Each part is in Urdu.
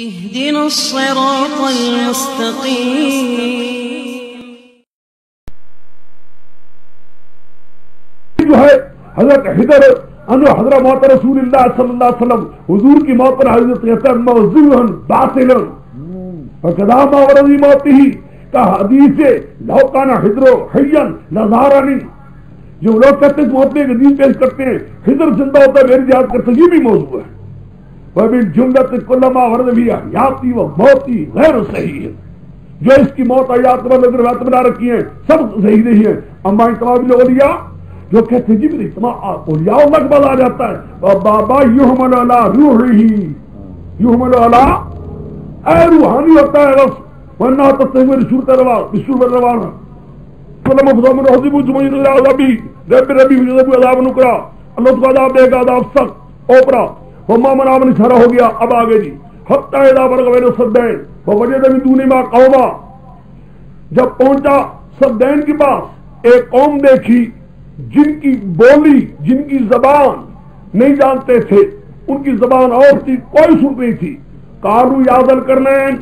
اهدنا الصراط المستقيم. جو ہے حضرت حضر انو حضرت موت رسول اللہ صلی اللہ علیہ وسلم حضور کی موت پر حضرت کہتا ہے موضوعا باطلا فقدا ما ورد موتی کا حدیث لو کان حضر حیا لظهرنی. جو لوگ کہتے ہیں موت میں ایک حدیث پیش کرتے ہیں حضر زندہ ہوتا ہے میری یاد کرتے یہ بھی موضوع ہے. وبالجملۃ کل ما ورد فی حیاتی و موتی غیر صحیح ہے. جو اس کی موت حیات میں روایت بنا رکھی ہیں سب صحیح نہیں ہے. اما اطلاع اولیاء جو کہتے ہیں جی میرے اتنا اولیاء اللہ کے بعد آ جاتا ہے بابا یحمل علی روحہ یحمل علی اے روحانی ہوتا ہے بس ورنہ تصویر صورت روا بسور روانہ کلم فضام الحزب جمعین العذابی رب ربی حجب عذاب نکرا اللہ تو عذاب دے گا عذاب سخت اوپرا وما من آمن اشارہ ہو گیا. اب آگے جی حتی اذا برغ بین الصدین ووجد من دون ما قوما. جب پہنچا صدین کے پاس ایک قوم دیکھی جن کی بولی جن کی زبان نہیں جانتے تھے ان کی زبان اور تھی کوئی سن نہیں تھی. قالوا یا ذل قرنین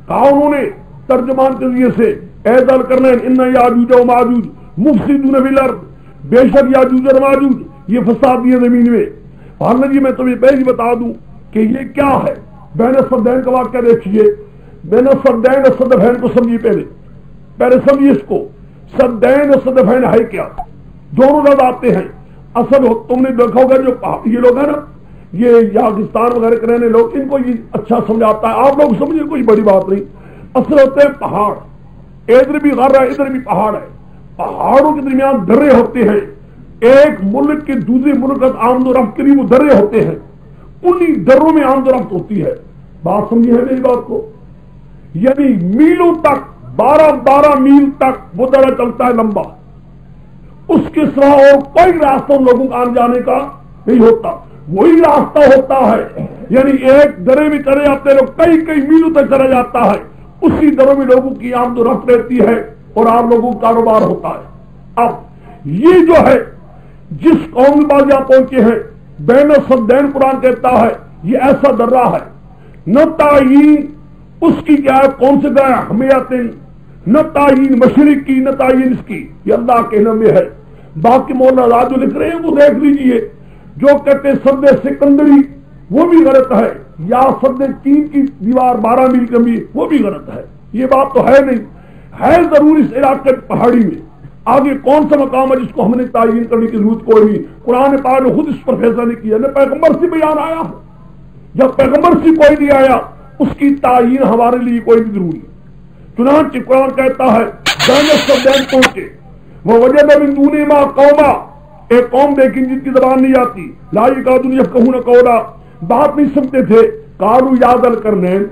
کہا انہوں نے ترجمان کے ذریعے سے اے ذل قرنین ان یاجوج و ماجوج مفسدون فی الارض بے شک یاجوج اور ماجوج یہ فساد دیے زمین میں. حالانکہ جی میں تمہیں پہلے بتا دوں کہ یہ کیا ہے. بین الصدین کا واقعہ دیکھیے. بین الصدین اور صدفین کو سمجھیے پہلے سمجھیے اس کو. صدین اور صدفین ہے کیا؟ دونوں لفظ آتے ہیں. اصل تم نے دیکھا ہوگا جو یہ لوگ ہیں نا یہ یاگستان وغیرہ کے رہنے لوگ ان کو یہ اچھا سمجھاتا ہے. آپ لوگ سمجھے کوئی بڑی بات نہیں. اصل ہوتے ہیں پہاڑ. ادھر بھی غر ہے ادھر بھی پہاڑ ہے. پہاڑوں کے درمیان درے ہوتے ہیں. ایک ملک کے دوسرے ملک کا آمد و رفت کے لیے وہ درے ہوتے ہیں. انہی دروں میں آمد و رفت ہوتی ہے. بات سمجھے ہے میری بات کو. یعنی میلوں تک 12 میل تک وہ درہ چلتا ہے لمبا. اس کے سوا اور کوئی راستہ لوگوں کا آنے جانے کا نہیں ہوتا. وہی راستہ ہوتا ہے. یعنی ایک درے میں چلے جاتے لوگ کئی میلوں تک چلا جاتا ہے. اسی دروں میں لوگوں کی آمد و رفت رہتی ہے اور آپ لوگوں کا کاروبار ہوتا ہے. اب یہ جو ہے جس قوم کے پاس یہاں پہنچے ہیں بین الصدین قرآن کہتا ہے یہ ایسا درہ ہے. نہ تعین اس کی کیا ہے کون سے گیا ہمیاتیں نہ تعین مشرق کی نہ تعین اس کی یہ اللہ کے علم میں ہے. باقی مولانا راج جو لکھ رہے ہیں وہ دیکھ لیجئے. جو کہتے سد سکندری وہ بھی غلط ہے یا سد چین کی دیوار 12 میل لمبی وہ بھی غلط ہے. یہ بات تو ہے نہیں. ہے ضرور اس علاقے پہاڑی میں. آگے کون سا مقام ہے جس کو ہم نے تعین کرنے کی ضرورت کوئی نہیں. قرآن پاک نے خود اس پر فیصلہ نہیں کیا. نہ پیغمبر سے بیان آیا. جب پیغمبر سے کوئی نہیں آیا اس کی تعین ہمارے لیے کوئی بھی ضروری. چنانچہ قرآن کہتا ہے بین الصدین پہنچے وہ وجد من دون ما قوما ایک قوم دیکھی جن کی زبان نہیں آتی لا یکادون یفقهون قولا بات نہیں سمجھتے تھے. قالوا یا ذل قرنین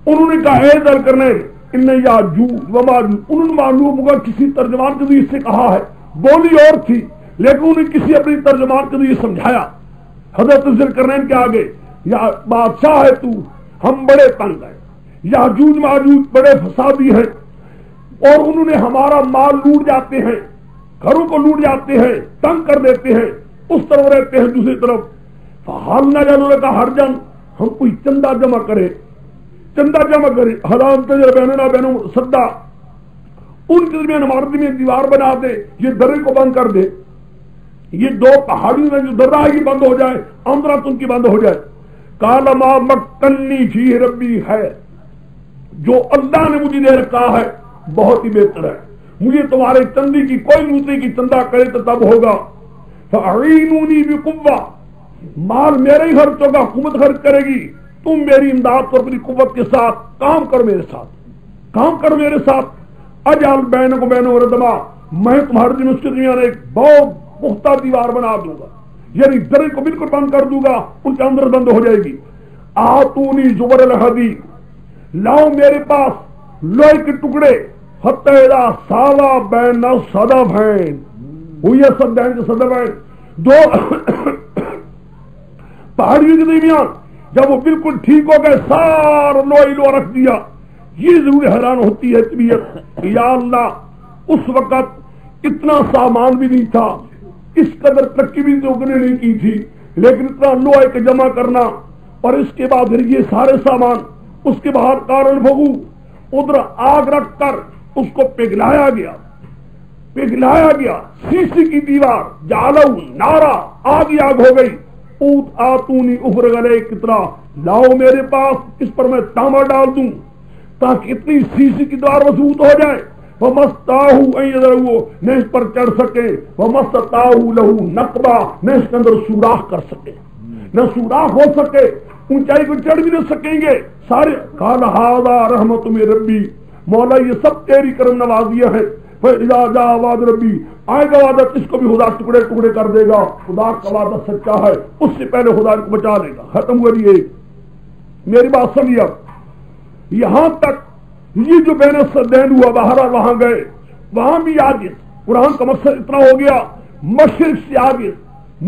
انہوں نے کہا اے ذل قرنین ان یاجوج و ماجوج. انہوں نے معلوم ہوگا کسی ترجمان کے ذریعے سے کہا ہے. بولی اور تھی لیکن انہوں نے کسی اپنی ترجمان کے ذریعے سمجھایا. حضرت ذل قرنین کے آگے یا بادشاہ ہے تو ہم بڑے تنگ ہیں. یاجوج ماجوج بڑے فسادی ہیں اور انہوں نے ہمارا مال لوٹ جاتے ہیں گھروں کو لوٹ جاتے ہیں تنگ کر دیتے ہیں. اس طرف رہتے ہیں دوسری طرف. فحال نہ جانو کا ہر جن ہم کوئی چندہ جمع کرے حرام تجر بیننا بینوں سدا ان کے درمیان ہمارے درمیان دیوار بنا دے یہ درے کو بند کر دے. یہ دو پہاڑیوں میں جو درہ ہے یہ بند ہو جائے اندرات ان کی بند ہو جائے. قال ما مکنی فی ربی ہے جو اللہ نے مجھے دے رکھا ہے بہت ہی بہتر ہے. مجھے تمہارے چندی کی کوئی ضرورت نہیں کہ چندہ کرے تو تب ہوگا. فاعینونی بقوہ مال میرے ہی خرچ ہوگا حکومت خرچ کرے گی. تم میری امداد پر اپنی قوت کے ساتھ کام کرو میرے ساتھ. اجعل بینکم بینہم ردما میں تمہارے دن اس کے درمیان ایک بہت پختہ دیوار بنا دوں گا. یعنی درے کو بالکل بند کر دوں گا ان کے اندر بند ہو جائے گی. آتونی زبر الحدید لاؤ میرے پاس لوہے کے ٹکڑے حتی اذا ساوا بین الصدفین ہوئی ہے صدین کے صدفین دو پہاڑیوں کے درمیان جب وہ بالکل ٹھیک ہو گئے سارا لوہا رکھ دیا. یہ ضرور حیران ہوتی ہے طبیعت یا اللہ اس وقت اتنا سامان بھی نہیں تھا اس قدر ترقی بھی تو نہیں کی تھی لیکن اتنا لوہے کے جمع کرنا اور اس کے بعد یہ سارے سامان اس کے باہر کارن بھگو ادھر آگ رکھ کر اس کو پگھلایا گیا شیشے کی دیوار جالو نارا آگ ہو گئی. اوت آتونی افر گلے کتنا لاؤ میرے پاس اس پر میں تانبا ڈال دوں تاکہ اتنی شیشے کی دیوار مضبوط ہو جائے. نہ اس پر چڑھ سکے لہو نقبہ نہ اس کے اندر سوراخ کر سکے نہ سوراخ ہو سکے اونچائی کو چڑھ بھی نہ سکیں گے سارے. قال ھذا رحمت من ربی مولا یہ سب تیری کرم نوازیاں ہیں. فاذا جاء وعد ربی آئے گا وعدہ اس کو بھی خدا ٹکڑے ٹکڑے کر دے گا. خدا کا وعدہ سچا ہے اس سے پہلے خدا کو بچا لے گا. ختم ہوا یہ میری بات سمجھیے. اب یہاں تک یہ جو بین السدین ہوا بہرحال وہاں گئے وہاں بھی عاجز. قرآن کا مقصد اتنا ہو گیا مشرق سے عاجز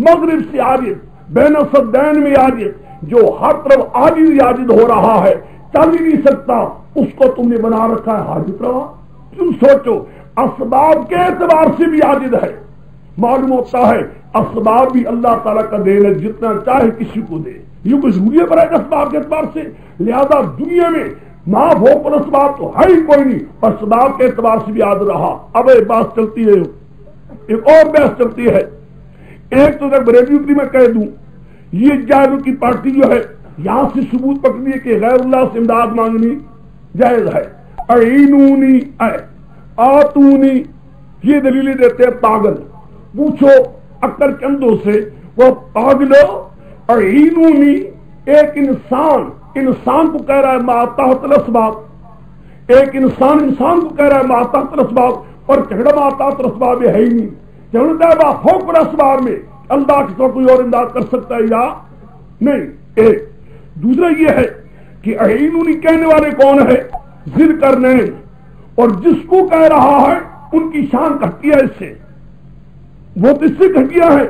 مغرب سے عاجز بین السدین میں عاجز جو ہر طرف عاجز ہو رہا ہے چل ہی نہیں سکتا اس کو تم نے بنا رکھا ہے حاجت روا. تم سوچو اسباب کے اعتبار سے بھی عاجز ہے. معلوم ہوتا ہے اسباب بھی اللہ تعالیٰ کا دین ہے جتنا چاہے کسی کو دے. یہ کوئی ضروری ہے اسباب کے اعتبار سے. لہذا دنیا میں معاف ہو پر اسباب تو ہے ہی کوئی نہیں اور اسباب کے اعتبار سے بھی عاجز رہا. اب ایک بات چلتی ہے ایک اور بحث چلتی ہے. ایک تو بریلوی میں کہہ دوں یہ جائز کی پارٹی جو ہے یہاں سے ثبوت پکڑی ہے کہ غیر اللہ سے امداد مانگنی جائز ہے. اعینونی آتونی یہ دلیلیں دیتے ہیں پاگل. پوچھو عقل کے اندھوں سے وہ پاگلو. اعینونی ایک انسان کو کہہ رہا ہے ما تحت الاسباب. ایک انسان کو کہہ رہا ہے ما تحت الاسباب اور جھگڑا ما تحت الاسباب ہے ہی نہیں. جھگڑا فوق الاسباب میں اللہ کے ساتھ کوئی اور امداد کر سکتا ہے یا نہیں. ایک دوسرا یہ ہے کہ اعینونی کہنے والے کون ہے ذل کرنین اور جس کو کہہ رہا ہے ان کی شان گھٹیا اس سے وہ تو اس سے گھٹیا ہے.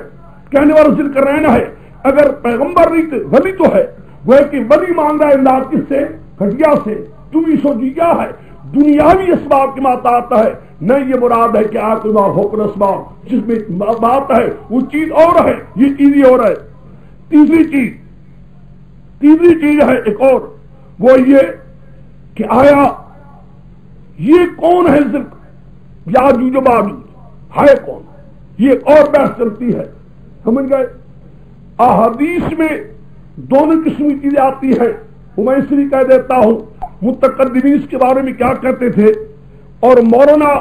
کہنے والا ذل کرنین ہے اگر پیغمبر نہیں تو ولی تو ہے وہ کہ ولی مانگ رہا ہے امداد کس سے گھٹیا سے. تم یہ سوچی کیا ہے دنیاوی اسباب کے مات آتا ہے نہ یہ مراد ہے کہ آپ حکم اسباب جس میں بات ہے وہ چیز اور ہے یہ چیز ہی اور ہے. تیسری چیز ہے ایک اور وہ یہ کہ آیا یہ کون ہے یاجوج و ماجوج ہے کون. یہ ایک اور بحث چلتی ہے. سمجھ گئے. احادیث میں دونوں قسم کی چیزیں آتی ہیں. میں اس لیے کہہ دیتا ہوں متقدمین اس کے بارے میں کیا کہتے تھے اور مولانا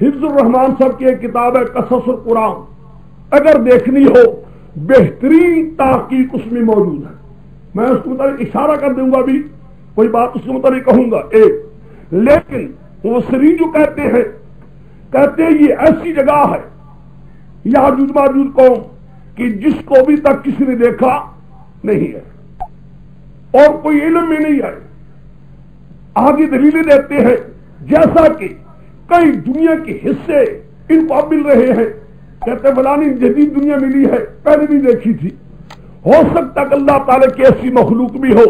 حفظ الرحمان صاحب کی ایک کتاب ہے قصص القرآن اگر دیکھنی ہو بہترین تحقیق اس میں موجود ہے. میں اس کے متعلق اشارہ کر دوں گا بھی کوئی بات اس کے متعلق کہوں گا. ایک لیکن مفسرین جو کہتے ہیں یہ ایسی جگہ ہے یاجوج ماجوج قوم کہ جس کو ابھی تک کسی نے دیکھا نہیں ہے اور کوئی علم میں نہیں ہے. آگے دلیلیں دیتے ہیں جیسا کہ کئی دنیا کے حصے ان کو اب مل رہے ہیں. کہتے فلانی جدید دنیا ملی ہے پہلے بھی دیکھی تھی. ہو سکتا کہ اللہ تعالیٰ کی ایسی مخلوق بھی ہو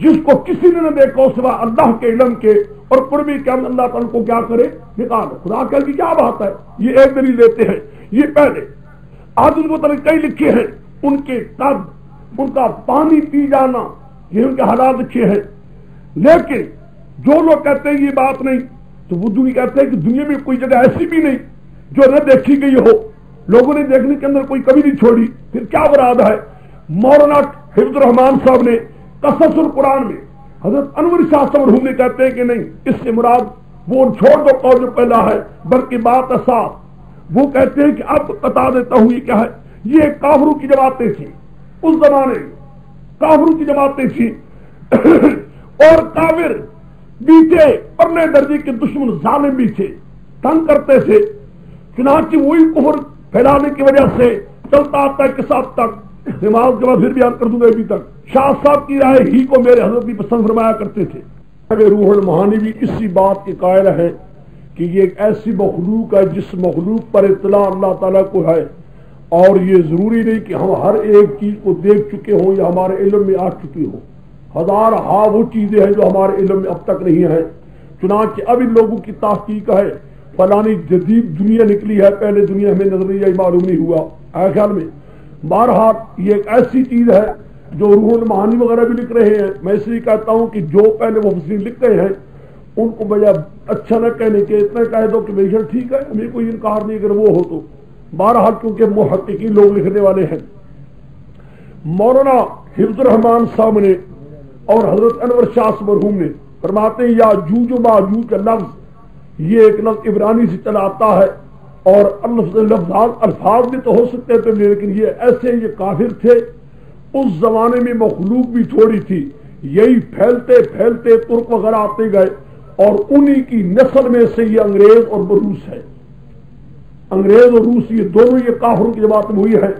جس کو کسی نے نہ دیکھو سوا اللہ کے علم کے اور قربی کے اللہ تعالیٰ کو کیا کرے نکالو. خدا کہہ کی کیا بات ہے. یہ ایک دلیل دیتے ہیں. یہ پہلے آج ان کو کئی لکھے ہیں ان کے قد ان کا پانی پی جانا یہ ان کے حالات لکھے ہیں. لیکن جو لوگ کہتے ہیں یہ بات نہیں تو وہ دنیا کہتے ہیں کہ دنیا میں کوئی جگہ ایسی بھی نہیں جو نہ دیکھی گئی ہو لوگوں نے دیکھنے کے اندر کوئی کبھی نہیں چھوڑی. پھر کیا مراد ہے. مولانا حفظ الرحمان صاحب نے قصص القرآن میں حضرت انور شاہ صاحب مرحوم نے کہتے ہیں کہ نہیں اس سے مراد وہ چھوڑ دو اور جو پہلا ہے بلکہ بات صاف. وہ کہتے ہیں کہ اب بتا دیتا ہوں یہ کیا ہے. یہ کافروں کی جماعتیں تھیں اس زمانے میں. کافروں کی جماعتیں تھیں اور کافر بھی تھے پرلے درجے کے دشمن ظالم بھی تھے تنگ کرتے تھے. چنانچہ وہی کفر پھیلانے کی وجہ سے چلتا آتا ہے کہ ساتھ تک نماز کے بعد پھر بیان کر دوں گا. ابھی تک شاہ صاحب کی رائے ہی کو میرے حضرت بھی پسند فرمایا کرتے تھے. روح المعانی بھی اسی بات کے قائل ہے کہ یہ ایک ایسی مخلوق ہے جس مخلوق پر اطلاع اللہ تعالیٰ کو ہے اور یہ ضروری نہیں کہ ہم ہر ایک چیز کو دیکھ چکے ہوں یا ہمارے علم میں آ چکی ہوں. ہزار وہ چیزیں ہیں جو ہمارے علم میں اب تک نہیں ہیں. چنانچہ اب ان لوگوں کی تحقیق ہے فلانی جدید دنیا نکلی ہے پہلے دنیا ہمیں نظریہ معلوم نہیں ہوا. خیال میں بہرحال یہ ایک ایسی چیز ہے جو روح المعانی وغیرہ بھی لکھ رہے ہیں، میں اس لیے کہتا ہوں کہ جو پہلے مفسرین لکھ گئے ہیں ان کو بجائے اچھا نہ کہنے کے اتنا کہہ دو کہ بے شک ٹھیک ہے، ہمیں کوئی انکار نہیں اگر وہ ہو تو، بہرحال کیونکہ محققین لوگ لکھنے والے ہیں۔ مولانا حفظ الرحمان صاحب نے اور حضرت انور شاہ مرحوم نے فرماتے ہیں یاجوج و ماجوج کا لفظ یہ ایک لفظ عبرانی سے چلا آتا ہے، اور الفاظ بھی تو ہو سکتے تھے لیکن یہ ایسے یہ کافر تھے، اس زمانے میں مخلوق بھی تھوڑی تھی، یہی پھیلتے پھیلتے ترک وغیرہ آتے گئے، اور انہی کی نسل میں سے یہ انگریز اور روس ہے۔ انگریز اور روس یہ دونوں یہ کافروں کی جماعت میں ہوئی ہے،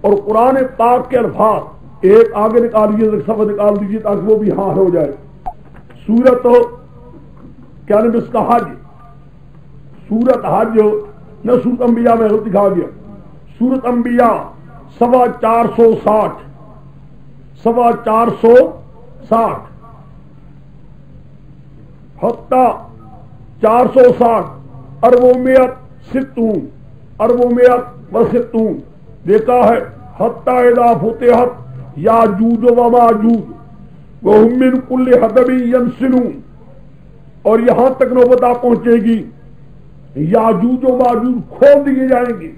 اور قرآن پاک کے الفاظ ایک آگے نکالیے، ایک صفحہ نکال دیجیے تاکہ وہ بھی ہاں ہو جائے۔ سورت کیا نام اس کا حج، سورت حج نہ سورت انبیاء میں غلط دکھا گیا، سورت انبیاء 460 حتی 460 اربعمائة ستون 460 دیکھا ہے، حتی اذا فتحت یاجوج و ماجوج وہم من کل حدب ینسلون، اور یہاں تک نوبت آ پہنچے گی یاجوج و ماجوج کھول دیے جائیں گے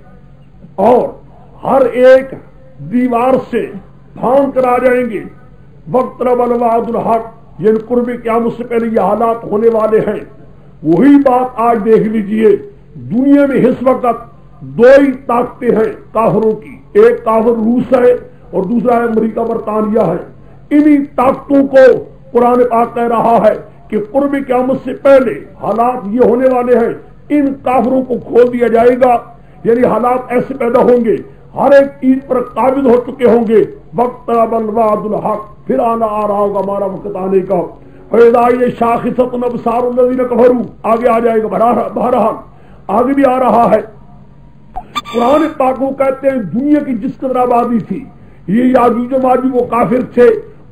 اور ہر ایک دیوار سے پھانک کر آ جائیں گے۔ واقترب الوعد الحق، یہ قرب قیامت سے پہلے یہ حالات ہونے والے ہیں۔ وہی بات آج دیکھ لیجئے، دنیا میں اس وقت دو ہی طاقتیں ہیں کافروں کی، ایک کافر روس ہے اور دوسرا ہے امریکہ برطانیہ ہے۔ انہی طاقتوں کو قرآن پاک کہہ رہا ہے کہ قرب قیامت سے پہلے حالات یہ ہونے والے ہیں، ان کافروں کو کھول دیا جائے گا، یعنی حالات ایسے پیدا ہوں گے، ہر ایک چیز پر قابض ہو چکے ہوں گے۔ واقترب الوعد الحق، پھر آنا آ رہا ہوگا ہمارا وقت آنے کا۔ فَإِذَا هِيَ شَاخِصَةٌ أَبْصَارُ الَّذِينَ كَفَرُوا، آگے آ جائے گا، بہرحال آگے بھی آ رہا ہے۔ قرآن پاک کو کہتے ہیں دنیا کی جس قدر آبادی تھی، یہ یاجوج و ماجوج وہ کافر تھے،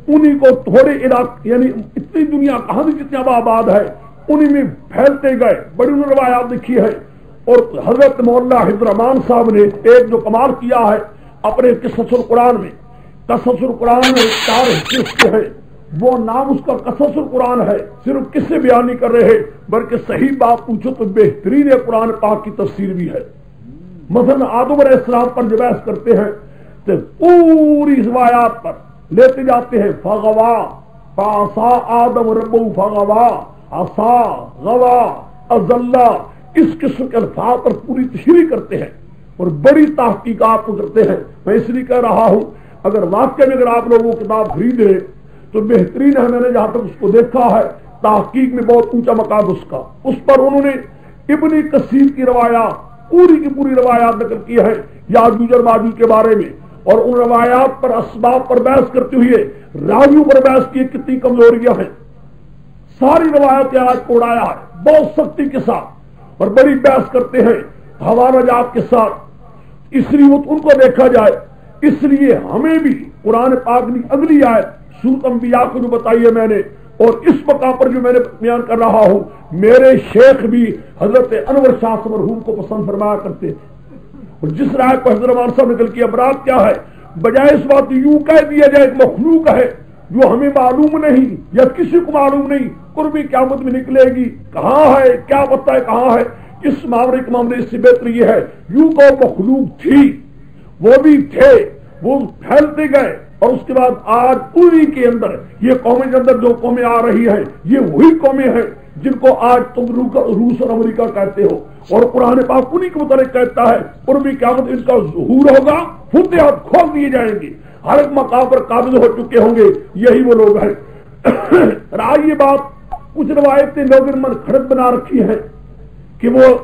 انہی کو تھوڑے علاقے یعنی اتنی دنیا کہاں سے جتنی آباد ہے انہی میں پھیلتے گئے، بڑی انہوں نے روایات لکھی ہے۔ اور حضرت مولانا حفظ الرحمان صاحب نے ایک جو کمال کیا ہے اپنے قصص القرآن میں، قصص القرآن میں 4 حصے ہیں، وہ نام اس کا قصص القرآن ہے، صرف کس سے بیان نہیں کر رہے بلکہ صحیح بات پوچھو تو بہترین قرآن پاک کی تفسیر بھی ہے۔ مثلا آدم علیہ السلام پر جب بحث کرتے ہیں تو پوری روایات پر لیتے جاتے ہیں، فغوا فعصا آدم ربہ فغوا عصا غوا اضلا، اس قسم کے الفاظ پر پوری تشریح کرتے ہیں اور بڑی تحقیقات کرتے ہیں۔ میں اس لیے کہہ رہا ہوں اگر واقعی میں اگر آپ لوگ وہ کتاب خرید لیں تو بہترین ہے، میں نے جہاں تک اس کو دیکھا ہے تحقیق میں بہت اونچا مقام اس کا، اس پر انہوں نے ابن کثیر کی روایات پوری کی پوری روایات نقل کی ہے یاجوج اور ماجوج کے بارے میں، اور ان روایات پر اسباب پر بحث کرتے ہوئے راویوں پر بحث کی کتنی کمزوریاں ہیں، ساری روایت آج کو اڑایا ہے بہت سختی کے ساتھ اور بڑی بحث کرتے ہیں حوالہ جات کے ساتھ۔ اس لیے ان کو دیکھا جائے، اس لیے ہمیں بھی قرآن پاک کی اگلی آیت سورۃ انبیاء کو جو بتائی ہے میں نے، اور اس مقام پر جو میں نے بیان کر رہا ہوں، میرے شیخ بھی حضرت انور شاہ مرحوم کو پسند فرمایا کرتے تھے، اور جس رائے کو حضرت رحمان صاحب نکل کیا برات کیا ہے، بجائے اس بات یوں کہہ دیا جائے ایک مخلوق ہے جو ہمیں معلوم نہیں یا کسی کو معلوم نہیں، قرب قیامت میں نکلے گی، کہاں ہے کیا پتہ ہے کہاں ہے، اس معاملے کے معاملے سے بہتر یہ ہے یوں کو مخلوق تھی، وہ بھی تھے، وہ پھیلتے گئے، اور اس کے بعد آج پوری کے اندر یہ قومیں کے اندر جو قومیں آ رہی ہیں یہ وہی قومیں ہیں جن کو آج تم روس اور امریکہ کہتے ہو، اور قرآن پاک انہی کے متعلق کہتا ہے قرب قیامت ان کا ظہور ہوگا، فتحات کھول دیے جائیں گے، ہر ایک مقام پر قابض ہو چکے ہوں گے، یہی وہ لوگ ہیں۔ رائے یہ بات کچھ روایتیں لوگ من کھڑک بنا رکھی ہیں کہ وہ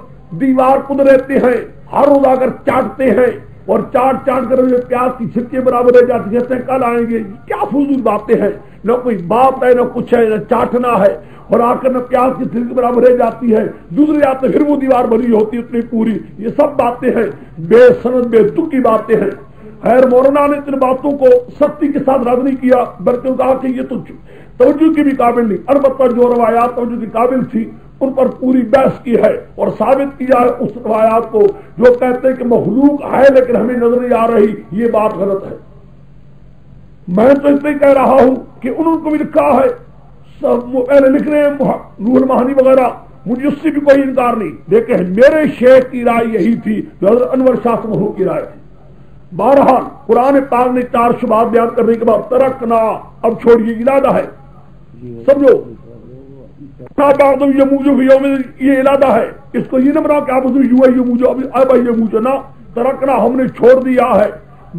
دیوار کود رہتے ہیں، ہر روز آ کر چاٹتے ہیں اور چاٹ کر پیاز کی چھٹکے برابر رہ جاتی ہیں، کل آئیں گے، کیا فضول باتیں ہیں، نہ کوئی بات ہے نہ کچھ ہے، نہ چاٹنا ہے، اور آ کر نہ پیاز کی چھٹکے برابر رہ جاتی ہے، دوسرے آتے پھر وہ دیوار بھری ہوتی اتنی پوری، یہ سب باتیں ہیں بے سند بے تک کی باتیں ہیں۔ خیر مولانا نے ان باتوں کو سختی کے ساتھ رد نہیں کیا بلکہ کہا کہ یہ تو توجہ کی بھی قابل نہیں، البتہ جو روایات توجہ کی قابل تھی ان پر پوری بحث کی ہے اور ثابت کیا ہے اس روایات کو جو کہتے ہیں کہ مخلوق ہے لیکن ہمیں نظر نہیں آ رہی، یہ بات غلط ہے۔ میں تو اس لیے کہہ رہا ہوں کہ انہوں کو بھی لکھا ہے، سب پہلے لکھ رہے ہیں روح المعانی وغیرہ، مجھے اس سے بھی کوئی انکار نہیں، لیکن میرے شیخ کی رائے یہی تھی جو حضرت انور شاہ سمہو کی رائے تھی۔ بہرحال قرآن پاک نے 4 شبہات بیان کرنے کے بعد ترکنا، اب چھوڑیے ارادہ ہے، سمجھو یہ ارادہ ہے، اس کو یہ نہ بنا کہ آپ یموجو نہ، ترکنا ہم نے چھوڑ دیا ہے،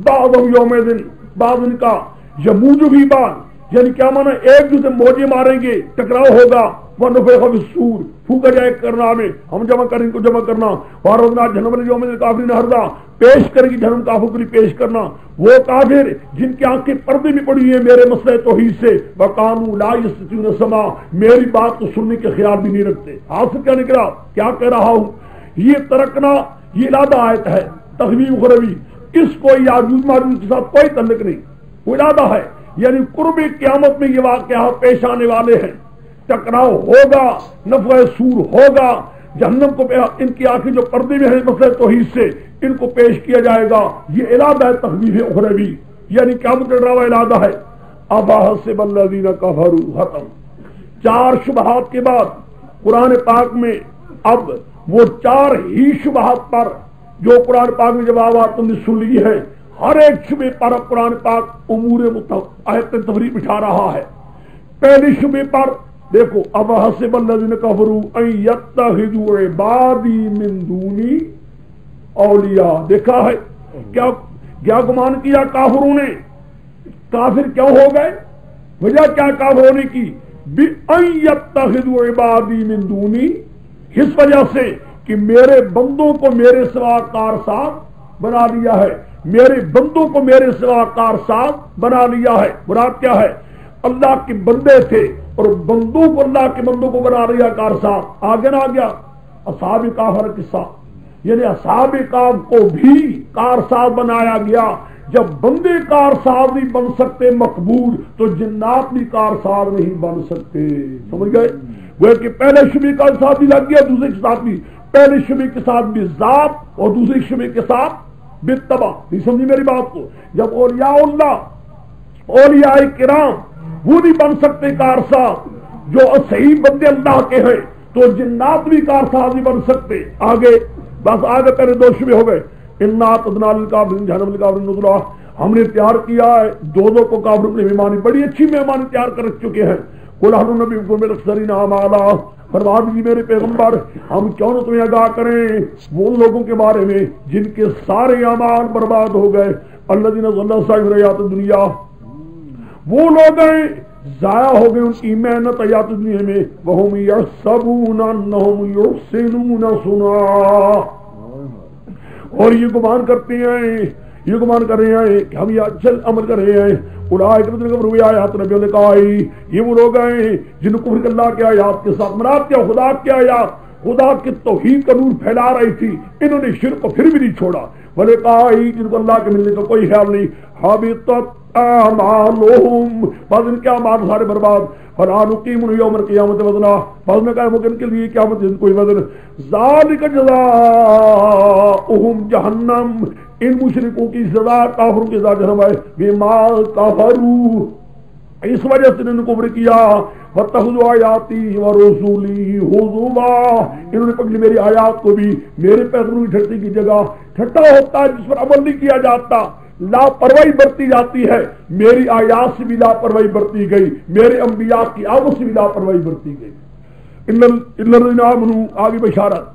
بعض یوم دن، بعض ان کا یموجو بھی بعض، یعنی کیا مانا ایک دوسرے موجے ماریں گے، ٹکراؤ ہوگا، ونفخ فی الصور، پھونکا جائے کرنا میں، ہم جمع کریں ان کو جمع کرنا، وعرضنا جہنم یوم الکافرین عرضا، پیش کریں گی جہنم کافروں کے لیے پیش کرنا، وہ کافر جن کی آنکھیں پردے میں پڑی ہیں میرے مسئلہ توحید سے، وَقَانُوا لَا يَسْتَطِيعُونَ سَمْعًا، میری بات کو سننے کے خیال بھی نہیں رکھتے۔ حاصل کیا نکلا؟ کیا کہہ رہا ہوں، یہ ترکنا یہ ارادہ آیت ہے، تخویف اخروی، اس کو یاجوج ماجوج کے ساتھ کوئی تعلق نہیں، وہ ارادہ ہے، یعنی قرب قیامت میں یہ واقعات پیش آنے والے ہیں، ٹکراؤ ہوگا، نفخہ صور ہوگا، جہنم کو ان کی آنکھیں جو پردے میں ہیں مسئلہ توحید سے ان کو پیش کیا جائے گا، یہ ارادہ ہے تخویف اخروی، یعنی قیامت کا ڈراوا ارادہ ہے۔ اباحسب الذین کفروا، ختم۔ 4 شبہات کے بعد قرآن پاک میں اب وہ 4 ہی شبہات پر جو قرآن پاک میں جوابات تم نے سن لی ہے، ہر ایک شبے پر اب قرآن پاک امور آیت تفریق بٹھا رہا ہے۔ پہلی شبے پر دیکھو، اباحسب الذین کفروا ان یتخذوا عبادی من دونی اولیاء، دیکھا ہے کیا گمان کیا کافروں نے؟ کافر کیوں ہو گئے؟ وجہ کیا کافر ہونے کی؟ بِأَن يَتَّخِذُوا عِبَادِي مِن دُونِي، اس وجہ سے کہ میرے بندوں کو میرے سوا کارساز بنا لیا ہے، میرے بندوں کو میرے سوا کارساز بنا لیا ہے۔ مراد کیا ہے؟ اللہ کے بندے تھے اور بندوں کو اللہ کے بندوں کو بنا لیا کارساز۔ آگے نہ آ گیا اصحاب کہف کا قصہ، یعنی اصحاب کہف کو بھی کارساز بنایا گیا۔ جب بندے کارساز نہیں بن سکتے مقبول، تو جنات بھی کارساز نہیں بن سکتے، سمجھ گئے؟ وہ کہ پہلے شبے کا ساتھ بھی لگ گیا، دوسرے کے ساتھ بھی، پہلے شبے کے ساتھ بھی ذات اور دوسرے شبے کے ساتھ بالتبع۔ نہیں سمجھی میری بات کو؟ جب اولیاء اللہ، اولیاء کرام وہ نہیں بن سکتے کارساز جو صحیح بندے اللہ کے ہیں، تو جنات بھی کارساز نہیں بن سکتے۔ آگے بس آگے پہلے 2 شبے ہو گئے، انا اعتدنا للکافرین جہنم للکافرین نزلا، ہم نے تیار کیا ہے دو کو کافروں کے مہمانی، بڑی اچھی مہمانی تیار کر رکھ چکے ہیں۔ قل هل ننبئکم بالاخسرین اعمالا، فرما دیجیے میرے پیغمبر ہم کیوں نہ تمہیں آگاہ کریں وہ لوگوں کے بارے میں جن کے سارے اعمال برباد ہو گئے۔ الذین ضل سعیهم فی الحیاۃ الدنیا، وہ لوگ ہیں ضائع ہو گئے ان کی محنت حیات دنیا میں، وہم یحسبون انہم یحسنون صنعا، اور یہ گمان کرتے ہیں، یہ گمان کر رہے ہیں کہ ہم یہ اچھا عمل کر رہے ہیں۔ اولئک الذین کفروا بآیات ربہم لقاء، یہ وہ لوگ ہیں جن کو کفر اللہ کے آیات کے ساتھ، مراد کیا؟ خدا کے آیات، خدا کی توحید کا نور پھیلا رہی تھی، انہوں نے شرک کو پھر بھی نہیں چھوڑا۔ ولقاء، جن کو اللہ کے ملنے کا کوئی خیال نہیں، حبطت اعمالهم، بعض ان کے اعمال سارے برباد۔ فلا نقیم یوم القیامت وزنا، بعض میں کہا ممکن کے لیے قیامت دن کوئی وزن۔ ذالک جزاؤہم جہنم، ان مشرکوں کی سزا کافروں کی سزا جہنم ہے، بما کفروا، اس وجہ سے انہوں نے کفر کیا، واتخذوا آیاتی ورسولی ہزوا، انہوں نے پکڑی میری آیات کو بھی میرے پیغمبروں کی ٹھٹی کی جگہ۔ ٹھٹا ہوتا ہے جس پر عمل نہیں کیا جاتا، لاپرواہی برتی جاتی ہے، میری آیات سے بھی لاپرواہی برتی گئی، میرے انبیاء کی آمد سے بھی لاپرواہی برتی گئی۔ الذین آمنوا، آگے بشارت،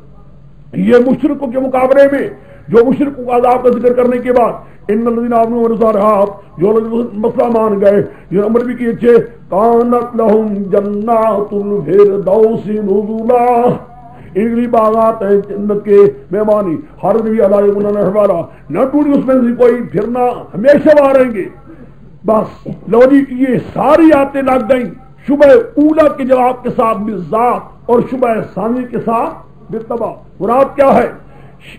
یہ مشرکوں کے مقابلے میں جو مشرکوں کا عذاب کا ذکر کرنے کے بعد ان الذین آمنوا وعملوا الصالحات، جو لوگ مسئلہ مان گئے، جو عمل بھی کیے اچھے، کانت لہم جنات الفردوس نزلا، ان کے باغات ہیں جنت کے مہمانی، ہر نبی علیہ والا نہ ٹوٹی اس میں سے کوئی، پھرنا ہمیشہ وہاں رہیں گے۔ بس لو جی یہ ساری آیتیں لگ گئیں شبہ اولا کے جواب کے ساتھ بالذات اور شبہ ثانی کے ساتھ بالتبع۔ مراد کیا ہے؟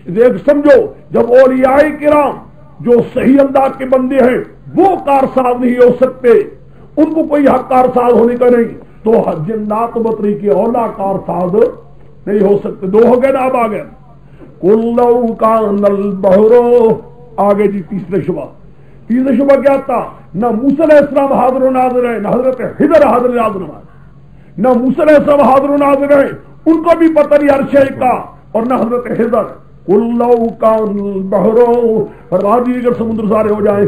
دیکھ سمجھو، جب اولیاء کرام جو صحیح اللہ کے بندے ہیں وہ کارساز نہیں ہو سکتے، ان کو کوئی حق کارساز ہونے کا نہیں، تو جنات بطری کی اولا کارساز نہیں ہو سکتے۔ 2 ہو گئے نا، اب آ گئے قل لو کان البحر، آگے جی تیسرے شبہ کیا تھا؟ نہ موسیٰ علیہ السلام حاضر و ناظر ہے، نہ حضرت خضر حاضر و ناظر ہے، نہ موسیٰ علیہ السلام حاضر و ناظر ہے، ان کو بھی پتہ نہیں عرش کا، اور نہ حضرت خضر۔ کلو کان البحر، فرما دیجیے اگر سمندر سارے ہو جائیں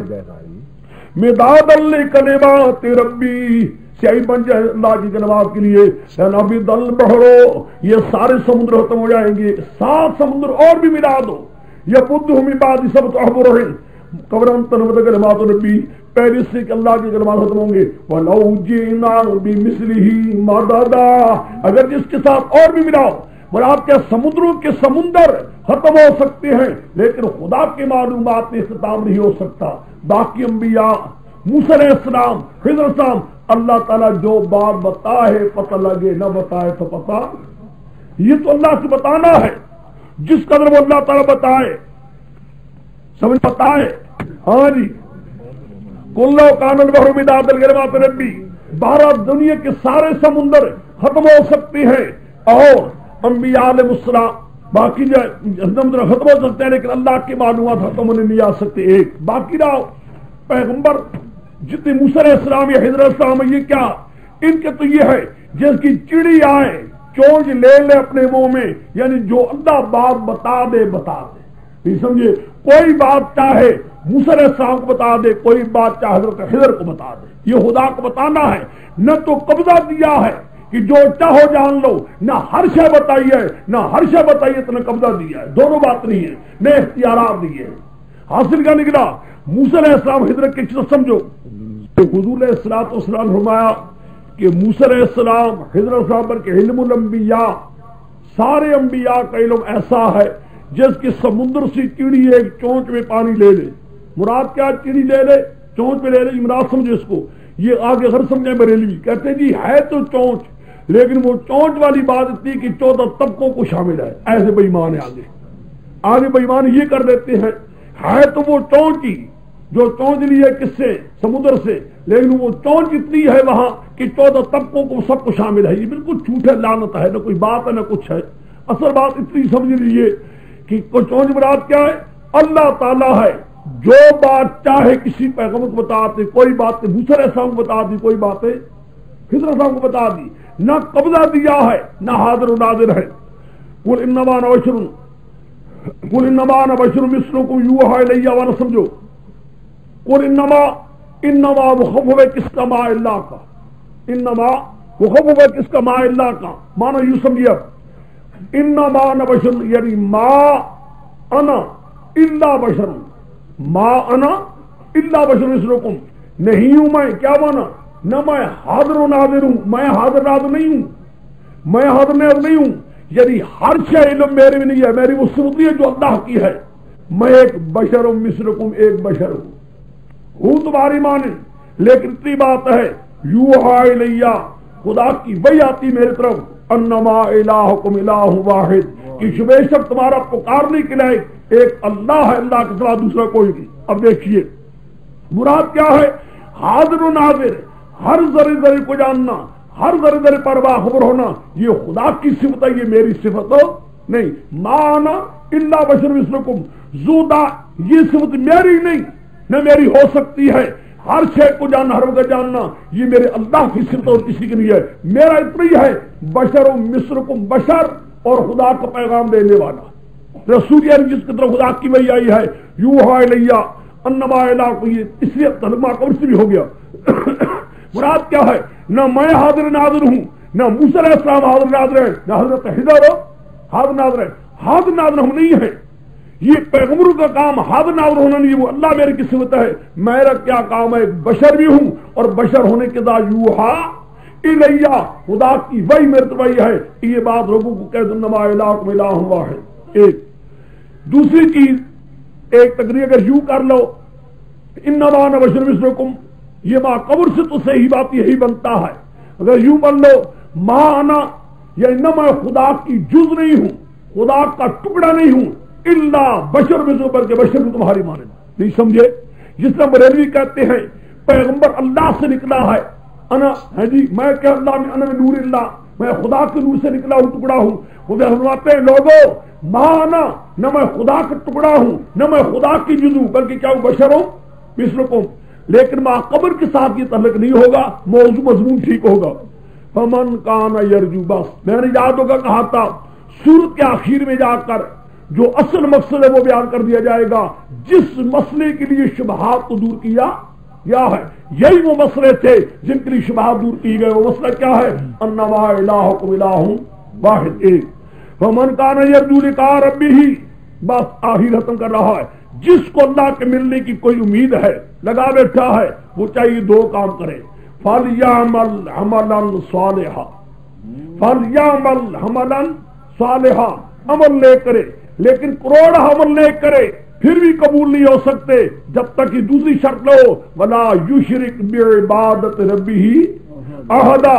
مداد لکلمات ربی، سیاہی بن جائے اللہ کی کلمات کے لیے، نبض البحر، یہ سارے سمندر ختم ہو جائیں گے، 7 سمندر اور بھی ملا دو، یبدہ من بعد سبع ابحر قبرن تنفد کلمات ربی، پہلے سے کہ اللہ کے کلمات ختم ہوں گے، وَلَوْ جِئْنَا بِمِثْلِهِ مَدَدًا، اگر جس کے ساتھ اور بھی ملاؤ، مراد کیا سمندروں کے سمندر ختم ہو سکتے ہیں لیکن خدا کی معلومات میں اختتام نہیں ہو سکتا۔ باقی انبیاء، موسیٰ علیہ السلام، خضر السلام، اللہ تعالیٰ جو بات بتائے پتہ لگے، نہ بتائے تو پتہ، یہ تو اللہ سے بتانا ہے، جس قدر وہ اللہ تعالیٰ بتائے سمجھ بتائے۔ ہاں جی، کلو کان البحر مداد لکلمات ربی، 12 دنیا کے سارے سمندر ختم ہو سکتے ہیں اور انبیاء علیہ السلام باقی جو سمندر ختم ہو سکتے ہیں لیکن اللہ کی معلومات ختم ہونے نہیں آ سکتے۔ ایک باقی رہو پیغمبر جتنے موسیٰ علیہ السلام یا خضر علیہ السلام، یہ کیا ان کے تو یہ ہے جس کی چڑی آئے چونچ لے لے اپنے منہ میں، یعنی جو اللہ بات بتا دے بتا دے، نہیں سمجھے؟ کوئی بات چاہے موسیٰ علیہ السلام کو بتا دے، کوئی بات چاہے حضرت خضر کو بتا دے، یہ خدا کو بتانا ہے۔ نہ تو قبضہ دیا ہے کہ جو چاہو جان لو، نہ ہر شے بتائی ہے، نہ ہر شے بتائی ہے تو نہ قبضہ دیا ہے، دونوں بات نہیں ہے، نہ اختیارات دیے ہیں۔ حاصل کا نکلا موسیٰ علیہ السلام خضر کی چیز سمجھو، حضور علیہ الصلوۃ والسلام فرمایا کہ موسیٰ علیہ السلام خضر علیہ السلام پر کہ علم الانبیاء، سارے انبیاء کا علم ایسا ہے جس کی سمندر سے چڑی ایک چونچ میں پانی لے لے۔ مراد کیا؟ چڑی لے لے، چونچ میں لے لے، مراد سمجھے اس کو۔ یہ آگے غیر سمجھے بریلوی کہتے ہیں جی ہے تو چونچ لیکن وہ چونچ والی بات اتنی کہ 14 طبقوں کو شامل ہے، ایسے بے ایمان ہے۔ آگے بے ایمان یہ کر دیتے ہیں ہے تو وہ چونچ ہی جو چونچ لی ہے کس سے؟ سمندر سے، لیکن وہ چونچ اتنی ہے وہاں کہ 14 طبقوں کو سب کو شامل ہے۔ یہ بالکل جھوٹ ہے، لعنت ہے، نہ کوئی بات ہے نہ کچھ ہے۔ اصل بات اتنی سمجھ لیجیے کہ چونچ مراد کیا ہے؟ اللہ تعالیٰ ہے، جو بات چاہے کسی پیغمبر کو بتا دے، کوئی بات موسیٰ علیہ السلام کو بتا دی، کوئی باتیں خضر علیہ السلام کو بتا دی، نہ قبضہ دیا ہے نہ حاضر و ناظر ہے۔ قل انما انا بشر مثلکم یوحی الی، وانا سمجھو قل انما مخفف ہے کس کا؟ ما اللہ کا، انما مخفف ہے کس کا؟ ما اللہ کا، مانا یوں سمجھیے انما انا بشر، یعنی ما انا الا بشر، ما انا الا بشر مثلکم، نہیں ہوں میں، کیا مانا؟ نہ میں حاضر و ناظر ہوں، میں حاضر ناظر نہیں ہوں، میں حاضر ناظر نہیں ہوں، یعنی ہر شے علم میرے میں نہیں ہے، میری وہ صفت ہے جو اللہ کی ہے۔ میں ایک بشر ہوں، مثلکم، ایک بشر ہوں تمہاری مانند، لیکن اتنی بات ہے یوحی الیہ، خدا کی وحی آتی میرے طرف، انما الہکم الہ واحد، کہ بے شک تمہارا پکارنے کے لائق ایک اللہ ہے، اللہ کے سوا دوسرا کوئی نہیں۔ اب دیکھیے مراد کیا ہے؟ حاضر و ناظر، ہر ذرے ذرے کو جاننا، ہر ذرے ذرے پر باخبر ہونا، یہ خدا کی صفت ہے، یہ میری صفت ہو نہیں۔ ما انا الا بشر مثلکم، زودا، یہ صفت میری نہیں، نہ میری ہو سکتی ہے۔ ہر شے کو جاننا، ہر وقت جاننا، یہ میرے اللہ کی صفت اور کسی کی نہیں ہے۔ میرا اتنا ہی ہے بشر مثلکم، بشر اور خدا کا پیغام دینے والا رسول، یعنی جس کی طرف خدا کی وحی آئی ہے، یوحی الیہ انما الہکم، یہ اس لیے ترجمہ قبر سے بھی ہو گیا۔ مراد کیا ہے؟ نہ میں حاضر ناظر ہوں، نہ موسیٰ علیہ السلام حاضر ناظر ہے، نہ حضرت خضر حاضر ناظر ہے۔ حاضر ناظر ہم نہیں ہیں، یہ پیغمبروں کا کام حاضر ناظر ہونا نہیں، وہ اللہ میرے کی صفت ہے۔ میرا کیا کام ہے؟ بشر بھی ہوں، اور بشر ہونے کے بعد یوحی الیہ، خدا کی وحی میرے طرف ہے۔ یہ بات لوگوں کو کہہ دو، انما الہکم الہ واحد۔ ایک دوسری چیز، ایک تقریر اگر یوں کر لو انما انا بشر مثلکم، یہ ما قبر سے تو صحیح بات یہی بنتا ہے۔ اگر یوں بن لو ما انا، یا انما خدا کی جز نہیں ہوں، خدا کا ٹکڑا نہیں ہوں، الا بشر مثلکم، بلکہ بشر بھی تمہاری مانند، نہیں سمجھے؟ جس طرح بریلوی کہتے ہیں پیغمبر اللہ سے نکلا ہے، انا ہے جی میں کہ اللہ میں، انا میں نور اللہ، میں خدا کے نور سے نکلا ہوں، ٹکڑا ہوں۔ وہ فرماتے ہیں لوگوں ما انا، نہ میں خدا کا ٹکڑا ہوں، نہ میں خدا کی جز ہوں، بلکہ کیا ہوں؟ بشر ہوں مثلکم۔ لیکن ماں قبر کے ساتھ یہ تعلق نہیں ہوگا، موضوع مضمون ٹھیک ہوگا. فمن کان یرجو، بس میں نے یاد ہوگا کہا تھا سورت کے آخر میں جا کر جو اصل مقصد ہے وہ بیان کر دیا جائے گا. جس مسئلے کے لیے شبہات کو دور کیا گیا ہے، یہی وہ مسئلے تھے جن کے لیے شبہات دور کی گئے. وہ مسئلہ کیا ہے؟ انما الہکم الہ واحد، ایک. فمن کان یرجو لقاء ربہ، بس آخر ختم کر رہا ہے. جس کو اللہ کے ملنے کی کوئی امید ہے، لگا بیٹھا ہے، وہ چاہیے دو کام کرے. فَلْيَعْمَلْ عَمَلًا صَالِحًا، فَلْيَعْمَلْ عَمَلًا صَالِحًا، عمل لے کرے. لیکن کروڑ عمل لے کرے پھر بھی قبول نہیں ہو سکتے جب تک کہ دوسری شرط لو، وَلَا يُشْرِكْ بِعِبَادَةِ رَبِّهِ أَحَدًا،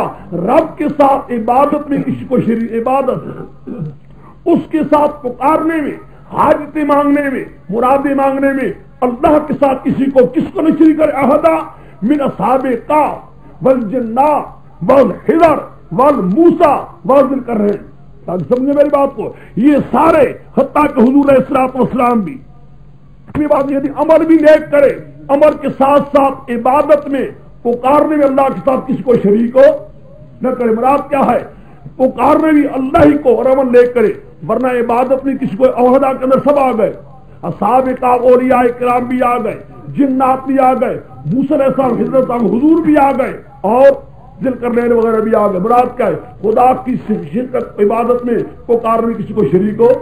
رب کے ساتھ عبادت میں کسی کو شریک، عبادت اس کے ساتھ پکارنے میں، حاجتیں مانگنے میں، مرادیں مانگنے میں اللہ کے ساتھ کسی کو کس کو نہیں شریک کرے. احدا من اصحاب الکہف والجنات والحجر والموسیٰ والذوالقرنین. سمجھے میری بات کو؟ یہ سارے حتیٰ کہ حضور علیہ الصلوۃ والسلام بھی بات یہ تھی عمل بھی نیک کرے، عمل کے ساتھ ساتھ عبادت میں پکارنے میں اللہ کے ساتھ کسی کو شریک ہو نہ کرے. مراد کیا ہے؟ پکارنے بھی اللہ ہی کو اور عمل نیک کرے، ورنہ عبادت میں کسی کو عہدہ کے اندر سب آ گئے. اصحاب کہف اولیاء کرام بھی آ گئے، جنات بھی آ گئے، موسیٰ علیہ السلام حضرت حضور بھی آ گئے، اور ذوالقرنین وغیرہ بھی آ گئے. مراد کیا ہے؟ خدا کی شرکت عبادت میں پکارنے کسی کو شریک ہو.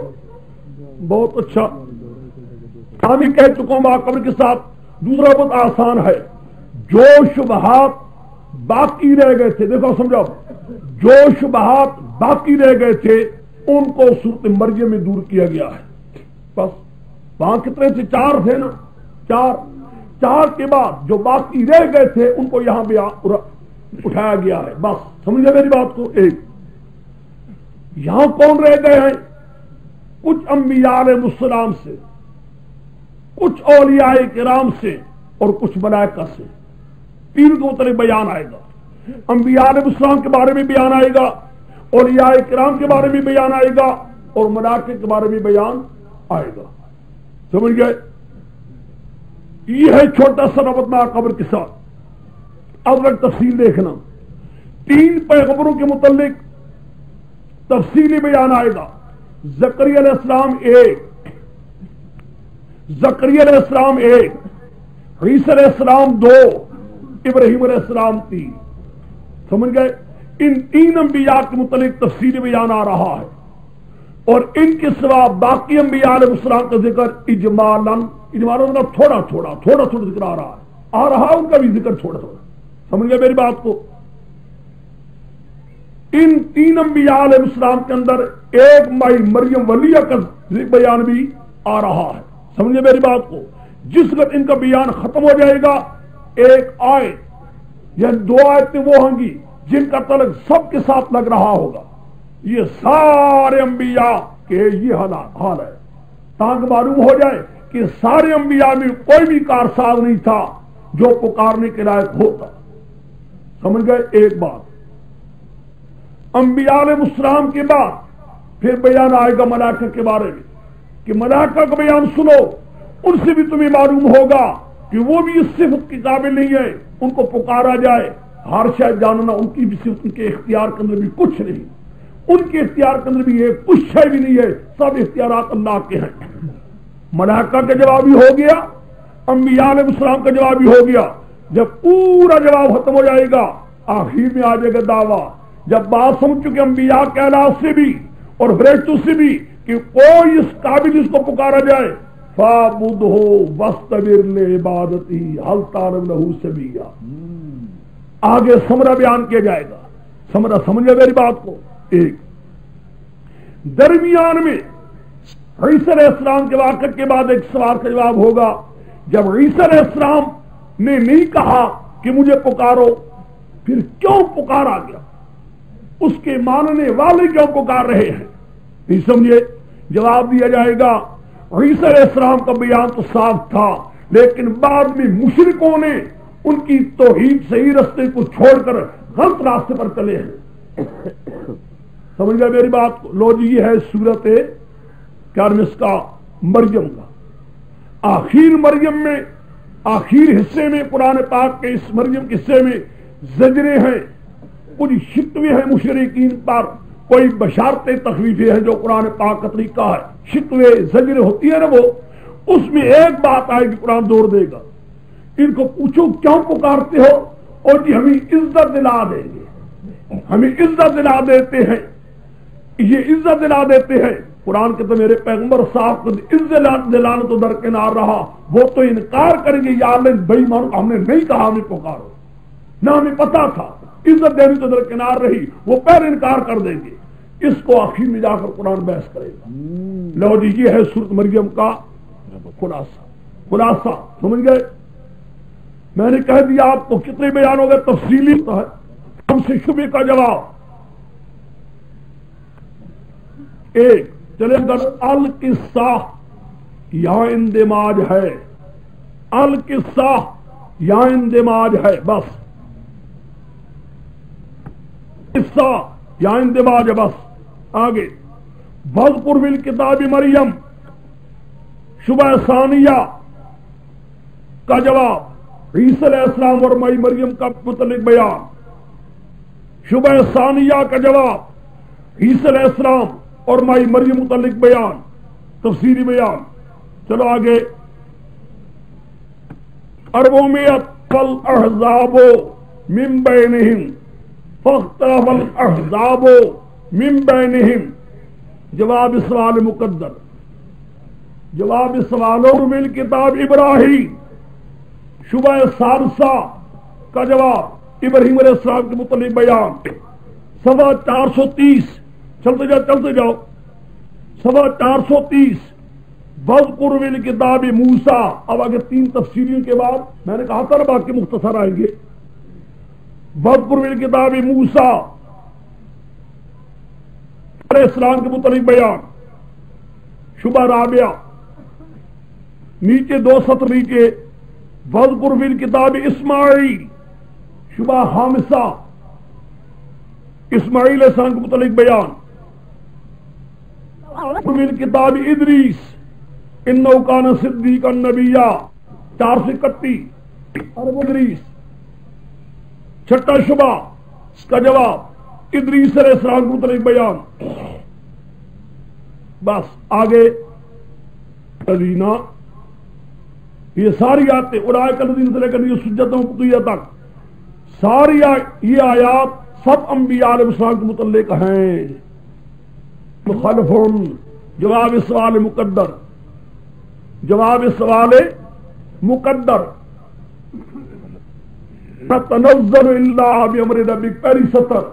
بہت اچھا، ہم کہہ چکا ہوں ماں قبر کے ساتھ. دوسرا بہت آسان ہے، جو شبہات باقی رہ گئے تھے، دیکھو سمجھو، جو شبہات باقی رہ گئے تھے ان کو سورۃ مریم میں دور کیا گیا ہے. بس وہاں کتنے تھے؟ 4 تھے نا، 4 کے بعد جو باقی رہ گئے تھے ان کو یہاں بھی اٹھایا گیا ہے. بس سمجھے میری بات کو؟ ایک یہاں کون رہ گئے ہیں؟ کچھ انبیاء علیہ السلام سے، کچھ اولیاء کرام سے، اور کچھ ملائکہ سے. 3 کے متعلق بیان آئے گا. انبیاء علیہ السلام کے بارے میں بیان آئے گا، اولیاء کرام کے بارے میں بیان آئے گا، اور ملائکہ کے بارے میں بیان آئے گا. سمجھ گئے؟ یہ ہے چھوٹا سا ربط مع قبر کے ساتھ. اب تک تفصیل دیکھنا. 3 پیغمبروں کے متعلق تفصیلی بیان آئے گا. زکریا علیہ السلام 1، زکریا علیہ السلام 1، عیسیٰ علیہ السلام 2، ابراہیم علیہ السلام 3. سمجھ گئے؟ ان 3 انبیاء کے متعلق تفصیلی بیان آ رہا ہے، اور ان کے سوا باقی انبیاء علیہ السلام کا ذکر اجمالاً تھوڑا تھوڑا ذکر آ رہا ہے ان کا بھی ذکر تھوڑا تھوڑا. سمجھ گئے میری بات کو؟ ان 3 انبیاء علیہ السلام کے اندر ایک مائی مریم ولیہ کا بیان بھی آ رہا ہے. سمجھے میری بات کو؟ جس وقت ان کا بیان ختم ہو جائے گا، ایک آیت یا 2 آیتیں وہ ہوں گی جن کا تعلق سب کے ساتھ لگ رہا ہوگا. یہ سارے انبیاء کے یہ حال ہے، تاکہ معلوم ہو جائے کہ سارے انبیاء میں کوئی بھی کارساز نہیں تھا جو پکارنے کے لائق ہوتا. سمجھ گئے؟ ایک بات. انبیاء علیہ السلام کے بعد پھر بیان آئے گا ملائکہ کے بارے میں، کہ ملائکہ کا بیان سنو، ان سے بھی تمہیں معلوم ہوگا کہ وہ بھی اس صفت کے قابل نہیں ہے ان کو پکارا جائے. ہر شاید جاننا ان کی بھی صفت، ان کے اختیار کے اندر بھی کچھ نہیں، ان کے اختیار کے اندر بھی ہے کچھ شے بھی نہیں ہے، سب اختیارات اللہ کے ہیں. ملائکہ کا جواب بھی ہو گیا، انبیاء علیہ السلام کا جواب بھی ہو گیا. جب پورا جواب ختم ہو جائے گا، آخر میں آ جائے گا دعویٰ. جب بات سمجھ چکے انبیاء کے علاوہ سے بھی اور فرشتوں سے بھی کہ کوئی اس قابل اس کو پکارا جائے، فَاعْبُدْهُ وَاسْتَبِرْ لِعِبَادَتِهِ هَلْ تَعْلَمُ لَهُ سَمِيًّا. آگے سمرہ بیان کیا جائے گا. سمرہ سمجھے میری بات کو؟ ایک درمیان میں عیسیٰ علیہ السلام کے واقعے کے بعد ایک سوال کا جواب ہوگا. جب عیسیٰ علیہ السلام نے نہیں کہا کہ مجھے پکارو، پھر کیوں پکارا گیا؟ اس کے ماننے والے کیوں پکار رہے ہیں؟ نہیں سمجھے؟ جواب دیا جائے گا. عیسیٰ علیہ السلام کا بیان تو صاف تھا، لیکن بعد میں مشرکوں نے ان کی توحید صحیح راستے کو چھوڑ کر غلط راستے پر چلے ہیں. سمجھ گئے میری بات کو؟ لو جی، یہ ہے سورت کیا اس کا مریم کا. آخر مریم میں آخر حصے میں قرآن پاک کے اس مریم کے حصے میں زجریں ہیں، کچھ شکوے ہیں مشرکین پر، کوئی بشارتیں تخویفیں ہیں جو قرآن پاک کا طریقہ ہے، شکوے زجریں ہوتی ہیں نا وہ، اس میں ایک بات آئے گی قرآن زور دے گا، ان کو پوچھو کیوں پکارتے ہو، اور جی ہمیں عزت دلا دیں گے، ہمیں عزت دلا دیتے ہیں، یہ عزت دلا دیتے ہیں۔ قرآن کے تو میرے پیغمبر صاحب کو عزت دلانا تو درکنار رہا، وہ تو انکار کریں گے، یا اللہ بھائی مانو ہم نے نہیں کہا ہمیں پکارو، نہ ہمیں پتا تھا، عزت دینی تو درکنار رہی، وہ پہلے انکار کر دیں گے۔ اس کو آخر میں جا کر قرآن بحث کرے گا۔ لو جی یہ ہے سورۃ مریم کا خلاصہ، سمجھ گئے؟ میں نے کہہ دیا آپ کو کتنے بیان ہو گئے، تفصیلی ہوتا ہے۔ ہم سے شبے کا جواب ایک چلے اگر القصہ یہاں اندماج ہے، القصہ یہاں اندماج ہے، بس قصہ یہاں اندماج ہے، بس آگے وَاذْكُرْ فِي الْكِتَابِ مریم شبہ ثانیہ کا جواب، عیسی علیہ السلام اور مائی مریم کا متعلق بیان، شبہ ثانیہ کا جواب، عیسی علیہ السلام اور مائی مریم متعلق بیان، تفسیری بیان۔ چلو آگے، اربعمائۃ فالاحزاب من بینہم فاختلف الاحزاب من بینہم، جواب سوال مقدر، جواب سوالوں من کتاب ابراہیم، شبہ ثالثہ کا جواب، ابراہیم علیہ السلام کے متعلق بیان، صفحہ 430، چلتے جاؤ صفحہ 430، وَاذْكُرْ فِي الْكِتَابِ موسیٰ۔ اب آگے تین تفسیریوں کے بعد میں نے کہا تھا نا باقی مختصر آئیں گے۔ وَاذْكُرْ فِي الْكِتَابِ موسیٰ علیہ السلام کے متعلق بیان، شبہ رابعہ، نیچے دو سطر نیچے، وَاذْكُرْ فِي الْكِتَابِ اسماعیل، شبہ خامسہ، اسماعیل علیہ السلام کے متعلق بیان، فِي الْكِتَابِ ادریس اِنَّهُ كَانَ صِدِّيقًا نَبِيًّا، 431، ادریس۔ چھٹا شبہ اس کا جواب، ادریس علیہ السلام کے متعلق بیان۔ بس آگے ادینہ، یہ ساری آیتیں اولئک الذین سے لے کر یہ حجتہم قطعیہ تک ساری یہ آیات سب انبیاء علیہ السلام کے متعلق ہیں۔ مخالف، جواب سوال مقدر، جواب سوال مقدر، تنزل الا بامر ربک، پہلی سطر،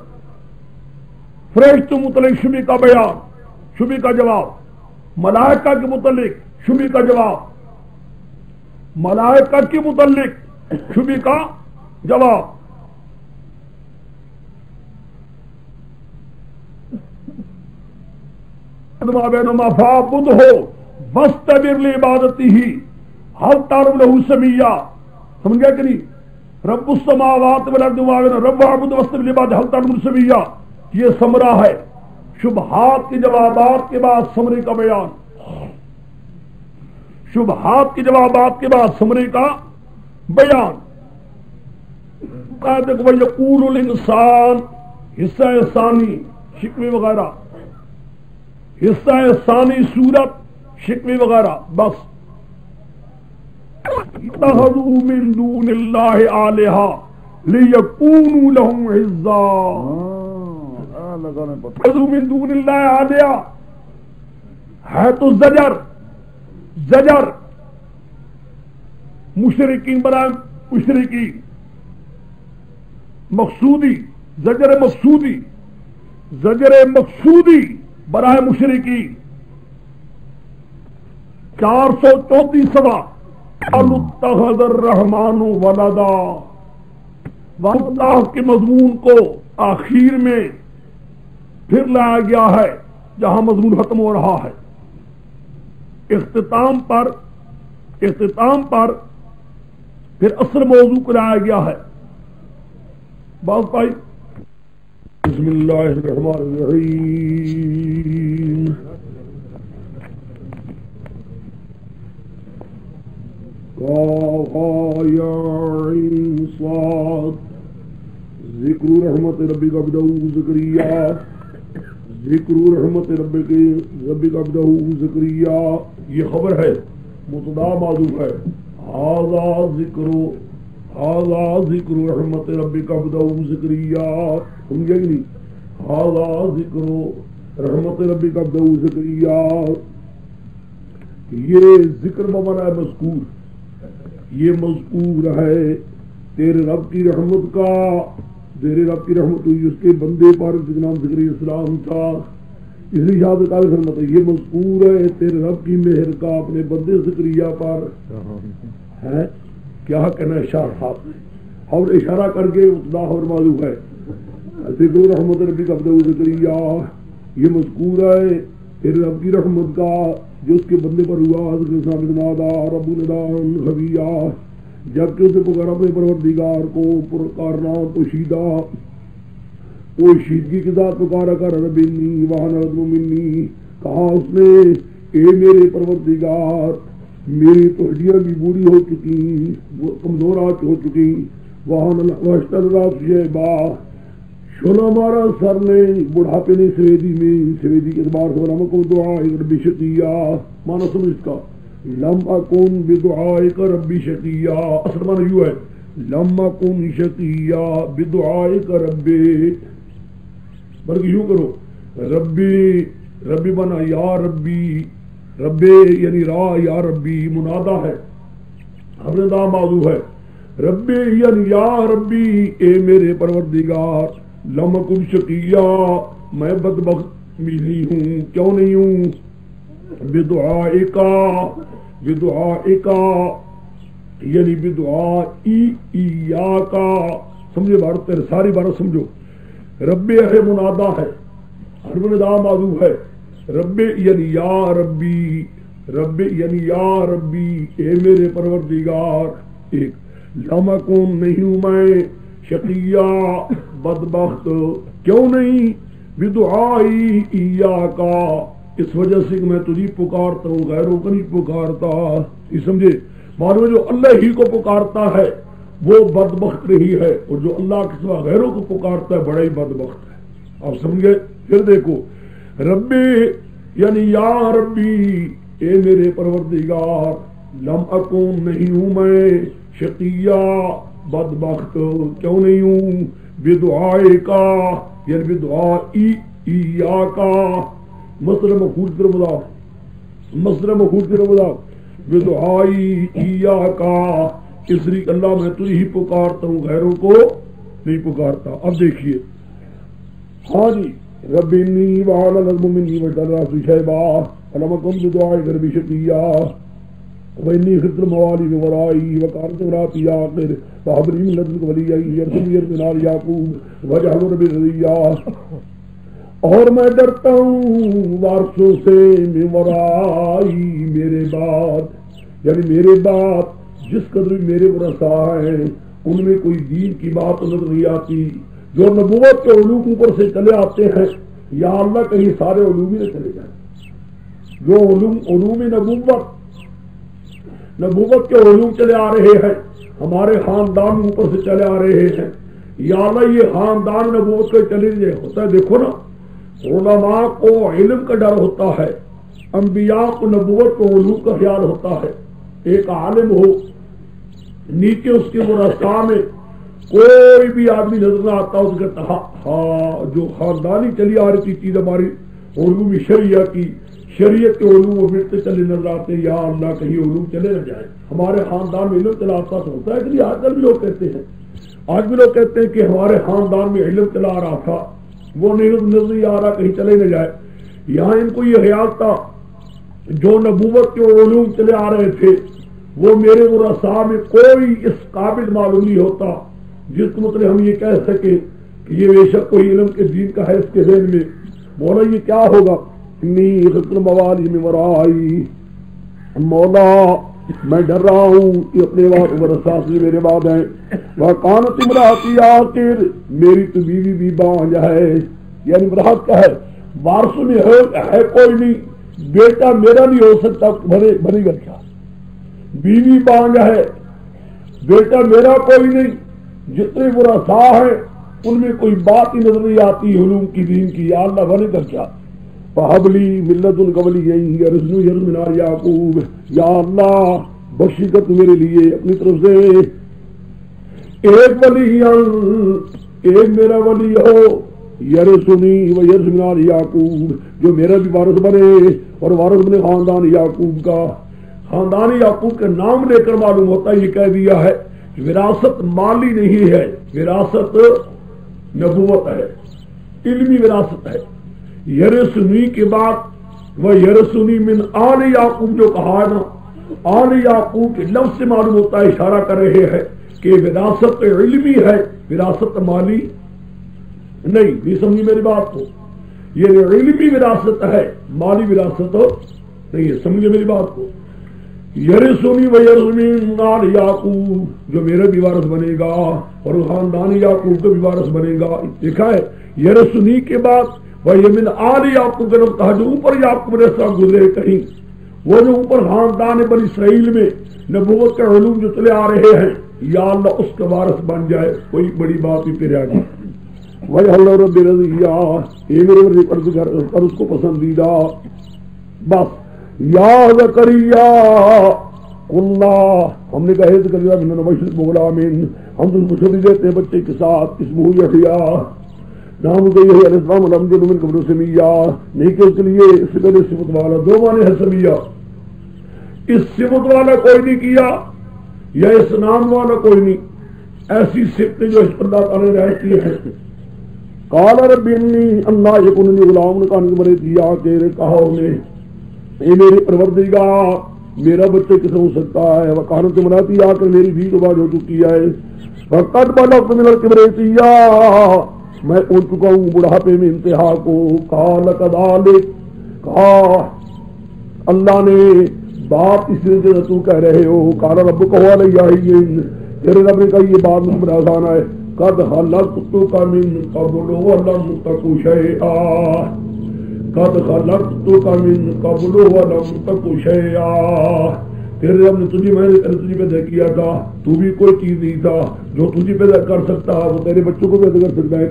فرشتوں متعلق شبہ کا بیان، شبہ کا جواب، ملائکہ کے متعلق شبہ کا جواب، ملائکہ کے متعلق شبہ کا جواب، بینما فاعبدہ واستبر لعبادتہ هل تعلم له سمیہ، سمجھ گیا کہ نہیں؟ رب السماوات والارض وما بینہما رب واعبد واستبر لعبادتہ هل تعلم له سمیہ، یہ ثمرہ ہے شبہات کے جوابات کے بعد ثمرے کا بیان، شبہات کے جوابات کے بعد ثمرے کا بیان۔ قاعدہ کو یقول الانسان، حصہ ثانی شکوے وغیرہ، حصہ ثانی صورت شکوے وغیرہ، بس۔ اتخذوا من دون اللہ آلہہ لیکونوا لہم عزا، اتخذوا من دون اللہ آلہہ ہے تو زجر، زجر مشرکین برائے مشرکین، مقصودی، زجر مقصودی، زجر مقصودی برائے مشرکین۔ 434 صفحہ، اتخذ الرحمن ولدا، اللہ کے مضمون کو آخر میں پھر لایا گیا ہے جہاں مضمون ختم ہو رہا ہے، اختتام پر پھر اصل موضوع کو لایا گیا ہے۔ بات پائی، بسم اللہ الرحمن الرحیم، قاف یا عین صاد ذکر رحمت ربک عبدہ زکریا ذکر رحمت ربک عبدہ زکریا. یہ خبر ہے مبتدا معذوف ہے. ھذا ذکر رحمت ربک عبدہ زکریا. سمجھے کہ نہیں؟ ھذا ذکر رحمت ربک عبدہ زکریا. یہ ذکر بمانا ہے مذکور. یہ مذکور ہے تیرے رب کی رحمت کا. تیرے رب کی رحمت ہوئی اس کے بندے پر جس کا نام زکریا السلام تھا. اس لیے یاد رکھنا یہ مذکور ہے تیرے رب کی مہر کا اپنے بندے زکریا پر ہے. کیا کہنا اشارہ اور اشارہ کر کے اتنا اور معلوم ہے. ذکر رحمت ربک عبدہ زکریا یہ مذکور ہے تیرے رب کی رحمت کا جو اس کے بندے پر ہوا. رب ندان خبیا جبکہ اسے پکارا اپنے پروردگار کو پرکارنا پوشیدہ پوشیدگی کے ساتھ پکارا کر رب انی وہن عظم منی. کہا اس نے اے میرے پروردگار میری تو ہڈیاں بھی بوڑھی ہو چکی وہ کمزور ہو چکی. وہن شیبا شونا مارا سر نے بڑھاپے نے سویدی کے اعتبار سے بنا کو دعا ربی شقیہ. مانا سمجھ اس کا لم اکن بدعائک ربی شقیہ. اصل مانا یوں ہے لم اکن شقیہ بدعائک ربی بلکہ یوں کرو ربی بنا یا ربی ربے یعنی را یا ربی منادہ ہے ہم نے دا معذوف ہے. ربی یعنی یا ربی اے میرے پروردگار لم اکن شقیہ میں بدبخت ملی ہوں کیوں نہیں ہوں. بدعائک یعنی بدعائی ایاکا. سمجھے بات تیرے ساری بات سمجھو. رب ہے منادہ ہے حرف ندا معذوف ہے. رب یعنی یا ربی اے میرے پروردگار. ایک لم اکن نہیں ہوں میں شقیہ بدبخت کیوں نہیں بدعائی ایاکا اس وجہ سے کہ میں تجھے پکارتا ہوں غیروں کو نہیں پکارتا. یہ سمجھے معلوم جو اللہ ہی کو پکارتا ہے وہ بدبخت نہیں ہے اور جو اللہ کے سوا غیروں کو پکارتا ہے بڑا ہی بدبخت ہے. آپ سمجھے؟ پھر دیکھو ربی یعنی یا ربی اے میرے پروردگار لم اکن نہیں ہوں میں شقیہ بدبخت کیوں نہیں ہوں بدعائک یعنی بدعائی ایاکا مصدر مفعول کی طرف مضاف بدعائی ایاکا اس لیے اللہ میں تجھے ہی پکارتا ہوں غیروں کو نہیں پکارتا. اب دیکھیے ہاں جی رب انی وہن عظم منی واشتعل الرأس شیبا فلم اکن بدعائک ربی شقیہ وإني خفت الموالي من ورائي وكانت امرأتي عاقر فهب لي من لدنك وليا يرثني من آل يعقوب واجعله ربي رضيا. اور میں ڈرتا ہوں وارثوں سے من ورائی میرے بعد یعنی میرے بعد جس قدر میرے ورثاء ہیں ان میں کوئی دین کی بات نظر نہیں آتی. جو نبوت کے علوم اوپر سے چلے آتے ہیں یا اللہ کہیں سارے علوم ہی نہ چلے جائیں. جو علوم نبوت کے علوم چلے آ رہے ہیں ہمارے خاندان اوپر سے چلے آ رہے ہیں یا اللہ یہ خاندان نبوت کے چلے ہوتا ہے. دیکھو نا علماء کو علم کا ڈر ہوتا ہے انبیاء کو نبوت کو علوم کا خیال ہوتا ہے. ایک عالم ہو نیچے اس کے ورثاء میں کوئی بھی آدمی نظر نہ آتا اس کہتا ہاں جو خاندانی چلی آ رہی تھی چیز ہماری علوم شریعہ کی شریعت کے علوم و ملتے چلے نظر آتے یا اللہ کہیں علوم چلے نہ جائے. ہمارے خاندان میں علم چلا آتا ہوتا ہے. آج کل بھی لوگ کہتے ہیں کہ ہمارے خاندان میں علم چلا آ رہا تھا وہ نظر آ رہا کہیں چلے نہ جائے. یہاں ان کو یہ خیال تھا جو نبوت کے علوم چلے آ رہے تھے وہ میرے ورثاء میں کوئی اس قابل معلوم نہیں ہوتا جس کو مطلب ہم یہ کہہ سکے کہ یہ بے شک کوئی علم کے دین کا ہے اس کے ذہن میں. مولا یہ کیا ہوگا موالی میں ورائی مولا میں ڈر رہا ہوں کہ اپنے ورثاء سے میرے بعد ہیں. وکانت امراتی عاقر میری تو بیوی بھی بانجھ ہے یعنی امراۃ کا ہے وارث میں ہے کوئی نہیں بیٹا میرا نہیں ہو سکتا بنے گا کیا. بیوی بانجھ ہے بیٹا میرا کوئی نہیں، جتنے ورثا ہیں ان میں کوئی بات ہی نظر نہیں آتی علوم کی دین کی، یا اللہ بنے گا کیا؟ فَحَبْلِي مِن لَّدُنْكَ وَلِيًّا يَرِثُنِي وَيَرِثُ مِنْ آلِ یعقوب، یا اللہ بخشی کر تو میرے لیے اپنی طرف سے ایک ولی، ایک میرا ولی ہو، یرثنی ویرث من آل یعقوب، جو میرا بھی وارث بنے اور وارث بنے خاندان یعقوب کا۔ خاندان یعقوب کے نام لے کر معلوم ہوتا ہے یہ کہہ دیا ہے وراثت مالی نہیں ہے، وراثت نبوت ہے، علمی وراثت ہے۔ یرثنی کے بعد وہ یرثنی من آل یعقوب جو کہا ہے نا، آل یعقوب کے لفظ سے معلوم ہوتا ہے، اشارہ کر رہے ہیں کہ وراثت علمی ہے، وراثت مالی نہیں۔ یہ سمجھی میری بات کو، یہ علمی وراثت ہے، مالی وراثت نہیں ہے، سمجھے میری بات کو۔ یرثنی ویرث من آل یعقوب، جو میرا بھی وارث بنے گا اور خاندان یعقوب کا بھی وارث بنے گا۔ دیکھا ہے یرثنی کے بعد وہ من آل یعقوب کا کہا، جو اوپر یعقوب علیہ السلام گزرے کہیں، وہ جو اوپر خاندان بنی اسرائیل میں نبوت کے علوم جو چلے آ رہے ہیں، یا اللہ اس کا وارث بن جائے، کوئی بڑی بات ہی تیرے آگے۔ وَجْعَلْنَا رَبِّ رَضِيًّا، اے میرے رب پر اس کو پسندیدہ۔ بس یا زکریا اللہ، ہم نے کہا ہے زکریا من نبشرک بغلام، ہم تم کو چھوڑی دیتے ہیں بچے کے ساتھ، اسمہ یحییٰ، نام کو یحییٰ علیہ السلام، لم یکن من قبل سمیہ، نہیں کہ اس کے لیے اس سے پہلے صفت والا، دو معنی ہے سمیہ، اس صفت والا کوئی نہیں کیا یا اس نام والا کوئی نہیں، ایسی صفتیں جو اس پر اللہ تعالیٰ نے رہتی ہیں۔ قال رب انی انا یکن لی غلام، کہا مرے دیا کہ کہا انہیں اے میرے پروردگار میرا بچے کس ہو سکتا ہے، وکانت مناتی آ کر میری بھی تو بات ہو چکی ہے، فقط بلغت من الکبر عتیا، میں اٹھ چکا ہوں بڑھاپے میں انتہا کو۔ قال کذالک، کہا اللہ نے بات اس لیے جو تو کہہ رہے ہو، قال ربک هو علی هین، تیرے رب نے کہا یہ بات مجھ پر آسان ہے، قد خلقتک من قبل ولم تک شیئا، قد خلقتک من قبل ولم تک شیئا، تیرے رب نے تجھے پیدا کیا تھا، تو بھی کوئی چیز نہیں تھا، جو تجھے پیدا کر سکتا وہ تیرے بچوں کو پیدا کر سکتا ہے۔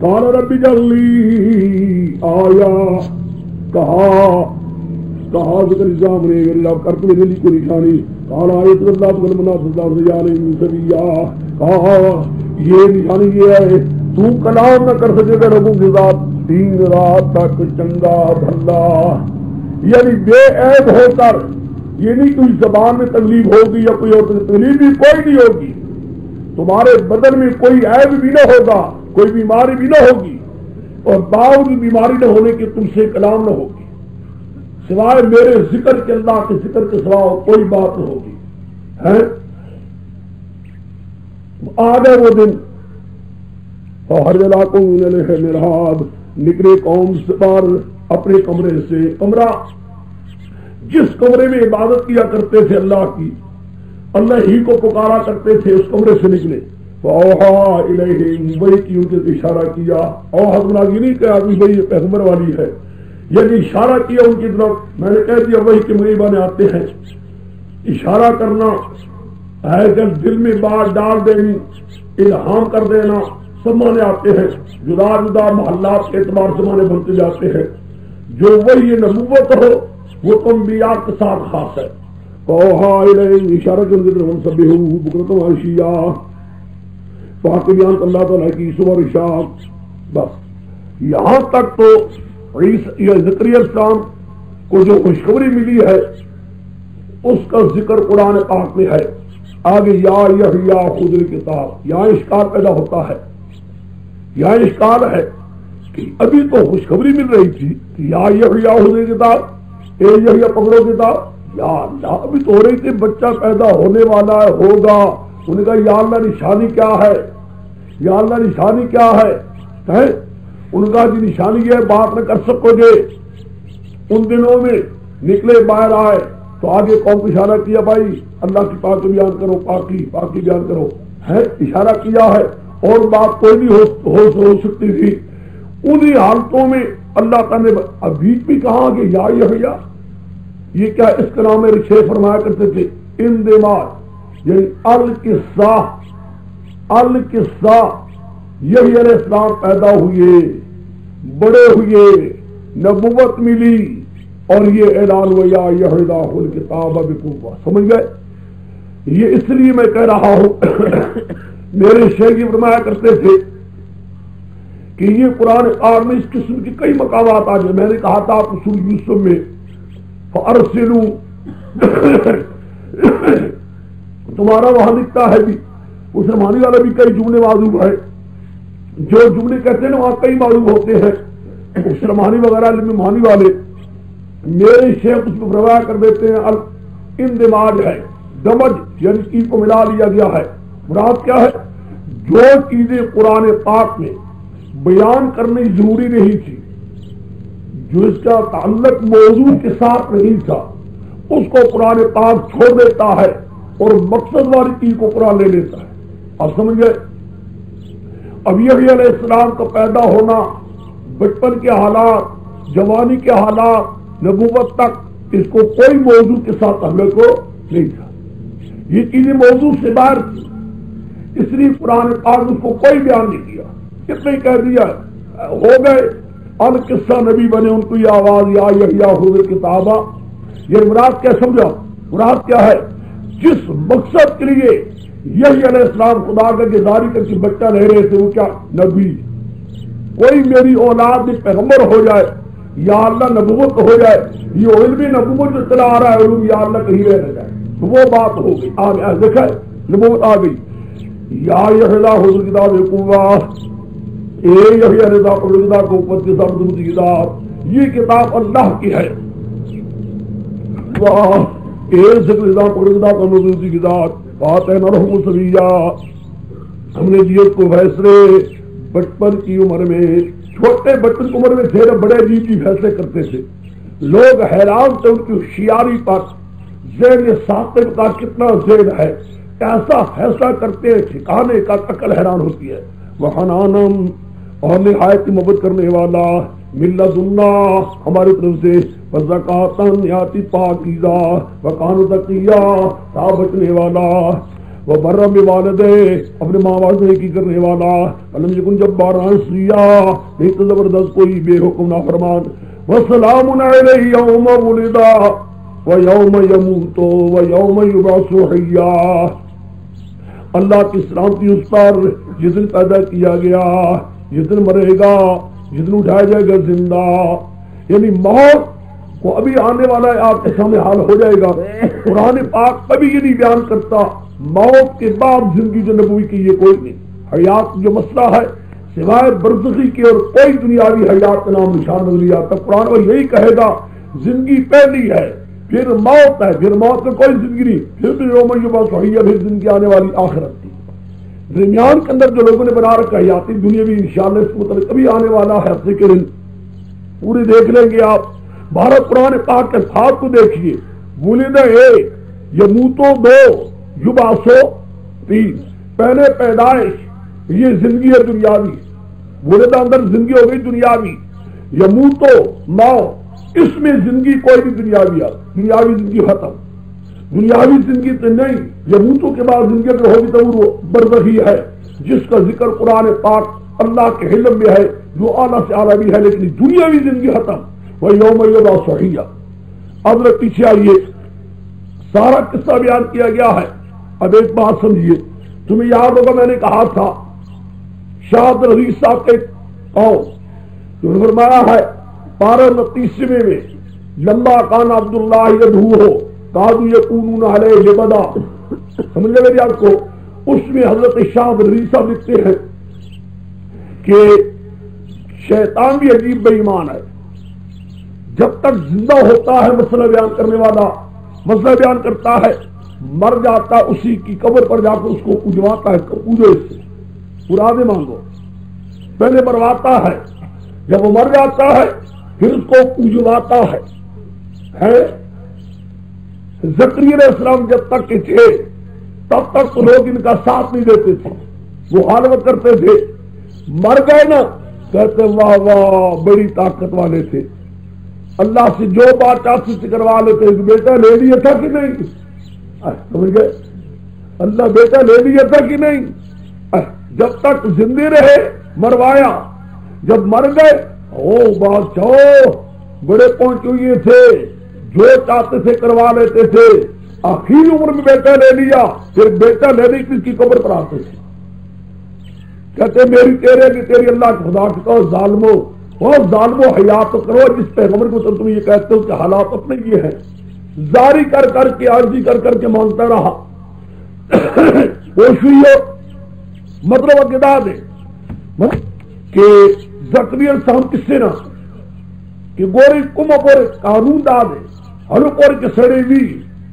قال رب اجعل لی آیا، کہا ذکر الزام نے میرے رب کر کے میرے لیے کوئی نشانی۔ قال آیت اللہ تقل مناف اللہ سیال سبیہ، کہا یہ نشانی یہ ہے تو کلام نہ کر سکے گا لوگوں کے ساتھ دن رات تک چنگا بھلا، یعنی بے عیب ہو کر، یہ نہیں کوئی زبان میں تکلیف ہوگی یا کوئی اور تکلیف بھی کوئی نہیں ہوگی، تمہارے بدن میں کوئی عیب بھی نہ ہوگا، کوئی بیماری بھی نہ ہوگی، اور باوجود بیماری نہ ہونے کے تم سے کلام نہ ہوگی، سوائے میرے ذکر کے، اللہ کے ذکر کے سوا کوئی بات نہ ہوگی۔ آ گئے وہ دن، اور علاقوں مرحاب، نکلے قوم پر اپنے کمرے سے، کمرہ جس کمرے میں عبادت کیا کرتے تھے اللہ کی، اللہ ہی کو پکارا کرتے تھے، اس کمرے سے نکلے۔ فَأَوْحَىٰ إِلَيْهِمْ، وہی کی ان کے اشارہ کیا، اور حضرت یہ نہیں کہ آدمی وہی پیغمبر والی ہے، یعنی اشارہ کیا ان کی طرف، میں نے کہہ دیا وہی کے مریبانے آتے ہیں، اشارہ کرنا ہے، جب دل میں بات ڈال دینی، الہام کر دینا، سب مانے آتے ہیں، جدا جدا محلات کے اعتبار سے مانے بنتے جاتے ہیں۔ جو وہی نبوت ہو وہ تو انبیاء کے ساتھ خاص ہے۔ فَأَوْحَىٰ إِلَيْهِمْ اشارہ کے ذکر وَسَبِّحُوهُ بُكْرَةً وَعَشِيًّا، پاک بیان اللہ تعالیٰ کی صبح اور شام۔ بس یہاں تک تو زکریا السلام کو جو خوشخبری ملی ہے اس کا ذکر قرآن پاک میں ہے۔ آگے یا یحییٰ خذ الکتاب، یہاں اشکال پیدا ہوتا ہے، یہاں اشکال ہے کہ ابھی تو خوشخبری مل رہی تھی کہ یا یحییٰ خذ الکتاب، اے یحییٰ پکڑو کتاب، یا اللہ ابھی تو ہو رہی تھی بچہ پیدا ہونے والا ہے، ہوگا، انہوں نے کہا یا اللہ نشانی کیا ہے، یا اللہ نشانی کیا ہے، ان کا جی نشانی یہ بات نہ کر سکو گے۔ ان دنوں میں نکلے باہر آئے تو آگے قوم کو اشارہ کیا، بھائی اللہ کی پاک بیان کرو، پاکی بیان کرو، ہے اشارہ کیا ہے، اور بات کوئی نہیں ہو سکتی تھی۔ انہی حالتوں میں اللہ تعالیٰ نے ابھی بھی کہا کہ یا یحییٰ، یہ کیا اس کا نام شیخ فرمایا کرتے تھے اندماج، یعنی القصہ یہی علیہ السلام پیدا ہوئے، بڑے ہوئے، نبوت ملی، اور یہ اعلان ہوا یا یحییٰ الکتاب بقوہ. سمجھ گئے؟ یہ اس لیے میں کہہ رہا ہوں میرے شیخ جی فرمایا کرتے تھے کہ یہ قرآن پاک میں اس قسم کی کئی مقامات آ جائے. میں نے کہا تھا آپ سورہ یوسف میں فارسلوا تمہارا وہاں لکھتا ہے بھی اس رحمانی والا بھی کئی جملے معلوم ہے، جو جملے کہتے ہیں نا وہاں کئی معلوم ہوتے ہیں. اس رحمانی وغیرہ مانی والے میرے شیخ اس کو فرمایا کر دیتے ہیں اندماج ہے، دمج یعنی چیز کو ملا لیا گیا ہے. مراد کیا ہے؟ جو چیزیں قرآن پاک میں بیان کرنی ضروری نہیں تھی، جو اس کا تعلق موضوع کے ساتھ نہیں تھا، اس کو قرآن پاک چھوڑ دیتا ہے اور مقصد والی چیز کو قرآن لے لیتا ہے. آپ سمجھ گئے؟ اب یحییٰ علیہ السلام کا پیدا ہونا، بچپن کے حالات، جوانی کے حالات، نبوت تک اس کو کوئی موضوع کے ساتھ تعلق کو نہیں تھا. یہ چیزیں موضوع سے باہر تھی، اس لیے قرآن پاک اس کو کوئی بیان نہیں کیا. کتنے کہہ دیا ہو گئے القصہ نبی بنے، ان کو یہ آواز یا یحییٰ الکتاب. یہ مراد کیا سمجھا؟ مراد کیا ہے؟ جس مقصد کے لیے یحییٰ علیہ السلام خدا کا گزاری کر کے بچہ رہ رہے تھے، وہ کیا؟ نبی. کوئی میری اولاد میں پیغمبر ہو جائے یا اللہ نبوت ہو جائے، یہ علم نبوت جو چلا آ رہا ہے علوم یا اللہ کہیں رہ جائے، تو وہ بات ہو گئی. آ گیا دیکھا نبوت آ گئی. یا یحییٰ الکتاب بقوہ، اے یحییٰ الکتاب کو اوپر کے ساتھ دوسری کتاب، یہ کتاب اللہ کی ہے. واہ اے ذکر کتاب کو دوسری کتاب بات ہے نرحم سبیا، ہم نے دیے کو فیصلے بچپن کی عمر میں. چھوٹے بچپن کی عمر میں تھے، بڑے عجیب کی فیصلے کرتے تھے. لوگ حیران تھے ان کی ہوشیاری پر، ذہن یہ ثاقب کا کتنا ذہن ہے، ایسا فیصلہ کرتے ہیں ٹھکانے کا عقل حیران ہوتی ہے. وحنانم، اور نہایت محبت کرنے والا، ملت اللہ ہماری طرف سے، وزکاتن یاتی پاکیزہ، وکان تقیہ تا بچنے والا، وبرم بوالدے اپنے ماں باپ سے کی کرنے والا، ولم یکن جبارا عصیا نہیں تو زبردست کوئی بے حکم نافرمان. وسلام علیہ یوم ولد ویوم یموت ویوم یبعث حیا، اللہ کی سلامتی اس پر جس دن پیدا کیا گیا، جس دن مرے گا، جس دن اٹھایا جائے گا زندہ. یعنی موت کو ابھی آنے والا ہے، آپ کے سامنے حال ہو جائے گا. قرآن پاک کبھی یہ نہیں بیان کرتا موت کے بعد زندگی جو نبوی کی یہ کوئی نہیں. حیات جو مسئلہ ہے سوائے برزخی کے اور کوئی دنیاوی حیات کا نام نشان نظر نہیں آتا. قرآن وہ یہی کہے گا زندگی پہلی ہے، پھر موت ہے، پھر موت میں کوئی زندگی نہیں، پھر بھی یوم یبعث حیا، پھر زندگی آنے والی آخرت کی. درمیان کے اندر جو لوگوں نے بنا رکھا ہے حیاتی دنیا بھی انشاءاللہ اس کو مطلب کبھی آنے والا ہے. ہفتے کے دن پورے دیکھ لیں گے آپ. بھارت قرآن پاک کے ساتھ کو دیکھیے، ولد اے یموتو دو یبعثو تین، پہلے پیدائش یہ زندگی ہے دنیاوی، ولد اندر زندگی ہو گئی دنیاوی، یموتو موت اس میں زندگی کوئی بھی دنیاوی ہے، دنیاوی زندگی ختم. دنیاوی زندگی تو نہیں، یموتوں کے بعد زندگی اگر ہوگی تو وہ برزخی ہے جس کا ذکر قرآن پاک اللہ کے علم میں ہے، جو اعلیٰ سے اعلیٰ بھی ہے، لیکن دنیاوی زندگی ختم. وہ یوم یبعث حیا. اب پیچھے آئیے، سارا قصہ بیان کیا گیا ہے. اب ایک بات سمجھیے، تمہیں یاد ہوگا میں نے کہا تھا شاہد رضی صاحب کے قول جو فرمایا ہے 12 میں لمبا کان عبداللہ یدہو ہو قادو یکونون علیہ لبدا. سمجھ لے میری آپ کو، اس میں حضرت شاہد رضی صاحب لکھتے ہیں کہ شیطان بھی عجیب بے ایمان ہے. جب تک زندہ ہوتا ہے مسئلہ بیان کرنے والا مسئلہ بیان کرتا ہے، مر جاتا اسی کی قبر پر جا کر اس کو پوجواتا ہے. پوجو اس سے پرانے مانگو، پہلے مرواتا ہے، جب وہ مر جاتا ہے پھر اس کو پوجواتا ہے. زکریا علیہ السلام جب تک کے تھے تب تک تو لوگ ان کا ساتھ نہیں دیتے تھے، وہ حالت کرتے تھے. مر گئے نا کہتے واہ واہ بڑی طاقت والے تھے، اللہ سے جو بات چاہتے سے کروا لیتے. بیٹا لے لیا تھا کہ نہیں؟ سمجھ گئے؟ اللہ بیٹا لے لیا تھا کہ نہیں؟ جب تک زندے رہے مروایا، جب مر گئے او بادشاہ بڑے پہنچ ہوئے تھے، جو چاہتے تھے کروا لیتے تھے، آخری عمر میں بیٹا لے لیا، پھر بیٹا لینے کس کی قبر پر آتے تھے، کہتے میری تیرے کی تیری اللہ کے خدا کی کہو ظالمو، اور ظالمو حیات کرو جس پیغمبر کو تم یہ کہتے ہو کہ حالات اپنے یہ ہیں، زاری کر کر کے عرضی کر کر کے مانگتا رہا ہوش ہوئی ہو مطلب اقدا دے کہ زکریا السلام کس سے نہ کہ گوری کم پر قانون دا دے ہلو پر کے سڑے بھی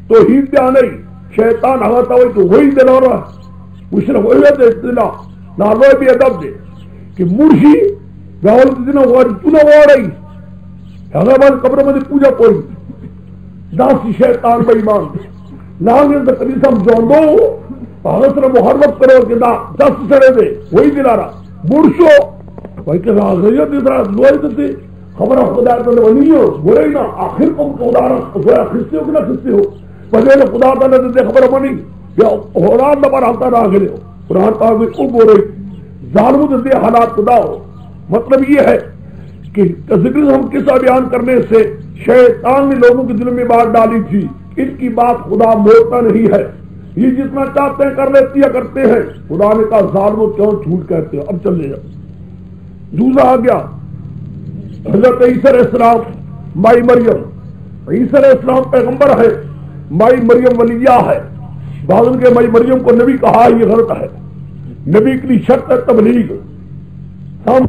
تو ہی دیا نہیں شیطان ہواتا ہوئی تو وہی دلا رہا مشرف ہوئے دے دلا نالوے بھی ادب دے کہ مرشی گاول دن واری تنا واری حضرت قبر میں پوجا کوئی داسی شیطان بے ایمان ناگے زکریا السلام جوندو حضرت نے محرمت کرو کہ دس سڑے دے وہی دلا رہا مرشو بھائی کہ راغیت ادھر لوئی دیتے خبر خدا تعالی بنی ہو بولے نا آخر کو خدا رہا خستے ہو کہ نہ خستے ہو پہلے نے خدا تعالی دیتے خبر بنی یا حران نہ پر آتا نہ گرے ہو قرآن تعالی کو بول رہی ظالم دیتے حالات خدا ہو مطلب یہ ہے کہ ذکر ہم قصہ بیان کرنے سے شیطان نے لوگوں کے دل میں بات ڈالی تھی ان کی بات خدا موڑتا نہیں ہے، یہ جتنا چاہتے ہیں کر لیتی ہے کرتے ہیں، خدا نے کہا ظالموں کیوں جھوٹ کہتے ہو، اب چلے جاؤ دوسرا آ گیا حضرت عیسی علیہ السلام مائی مریم، عیسی علیہ السلام پیغمبر ہے، مائی مریم ولیہ ہے، بعض کے مائی مریم کو نبی کہا یہ غلط ہے، نبی کے لیے شرط ہے تبلیغ، ہم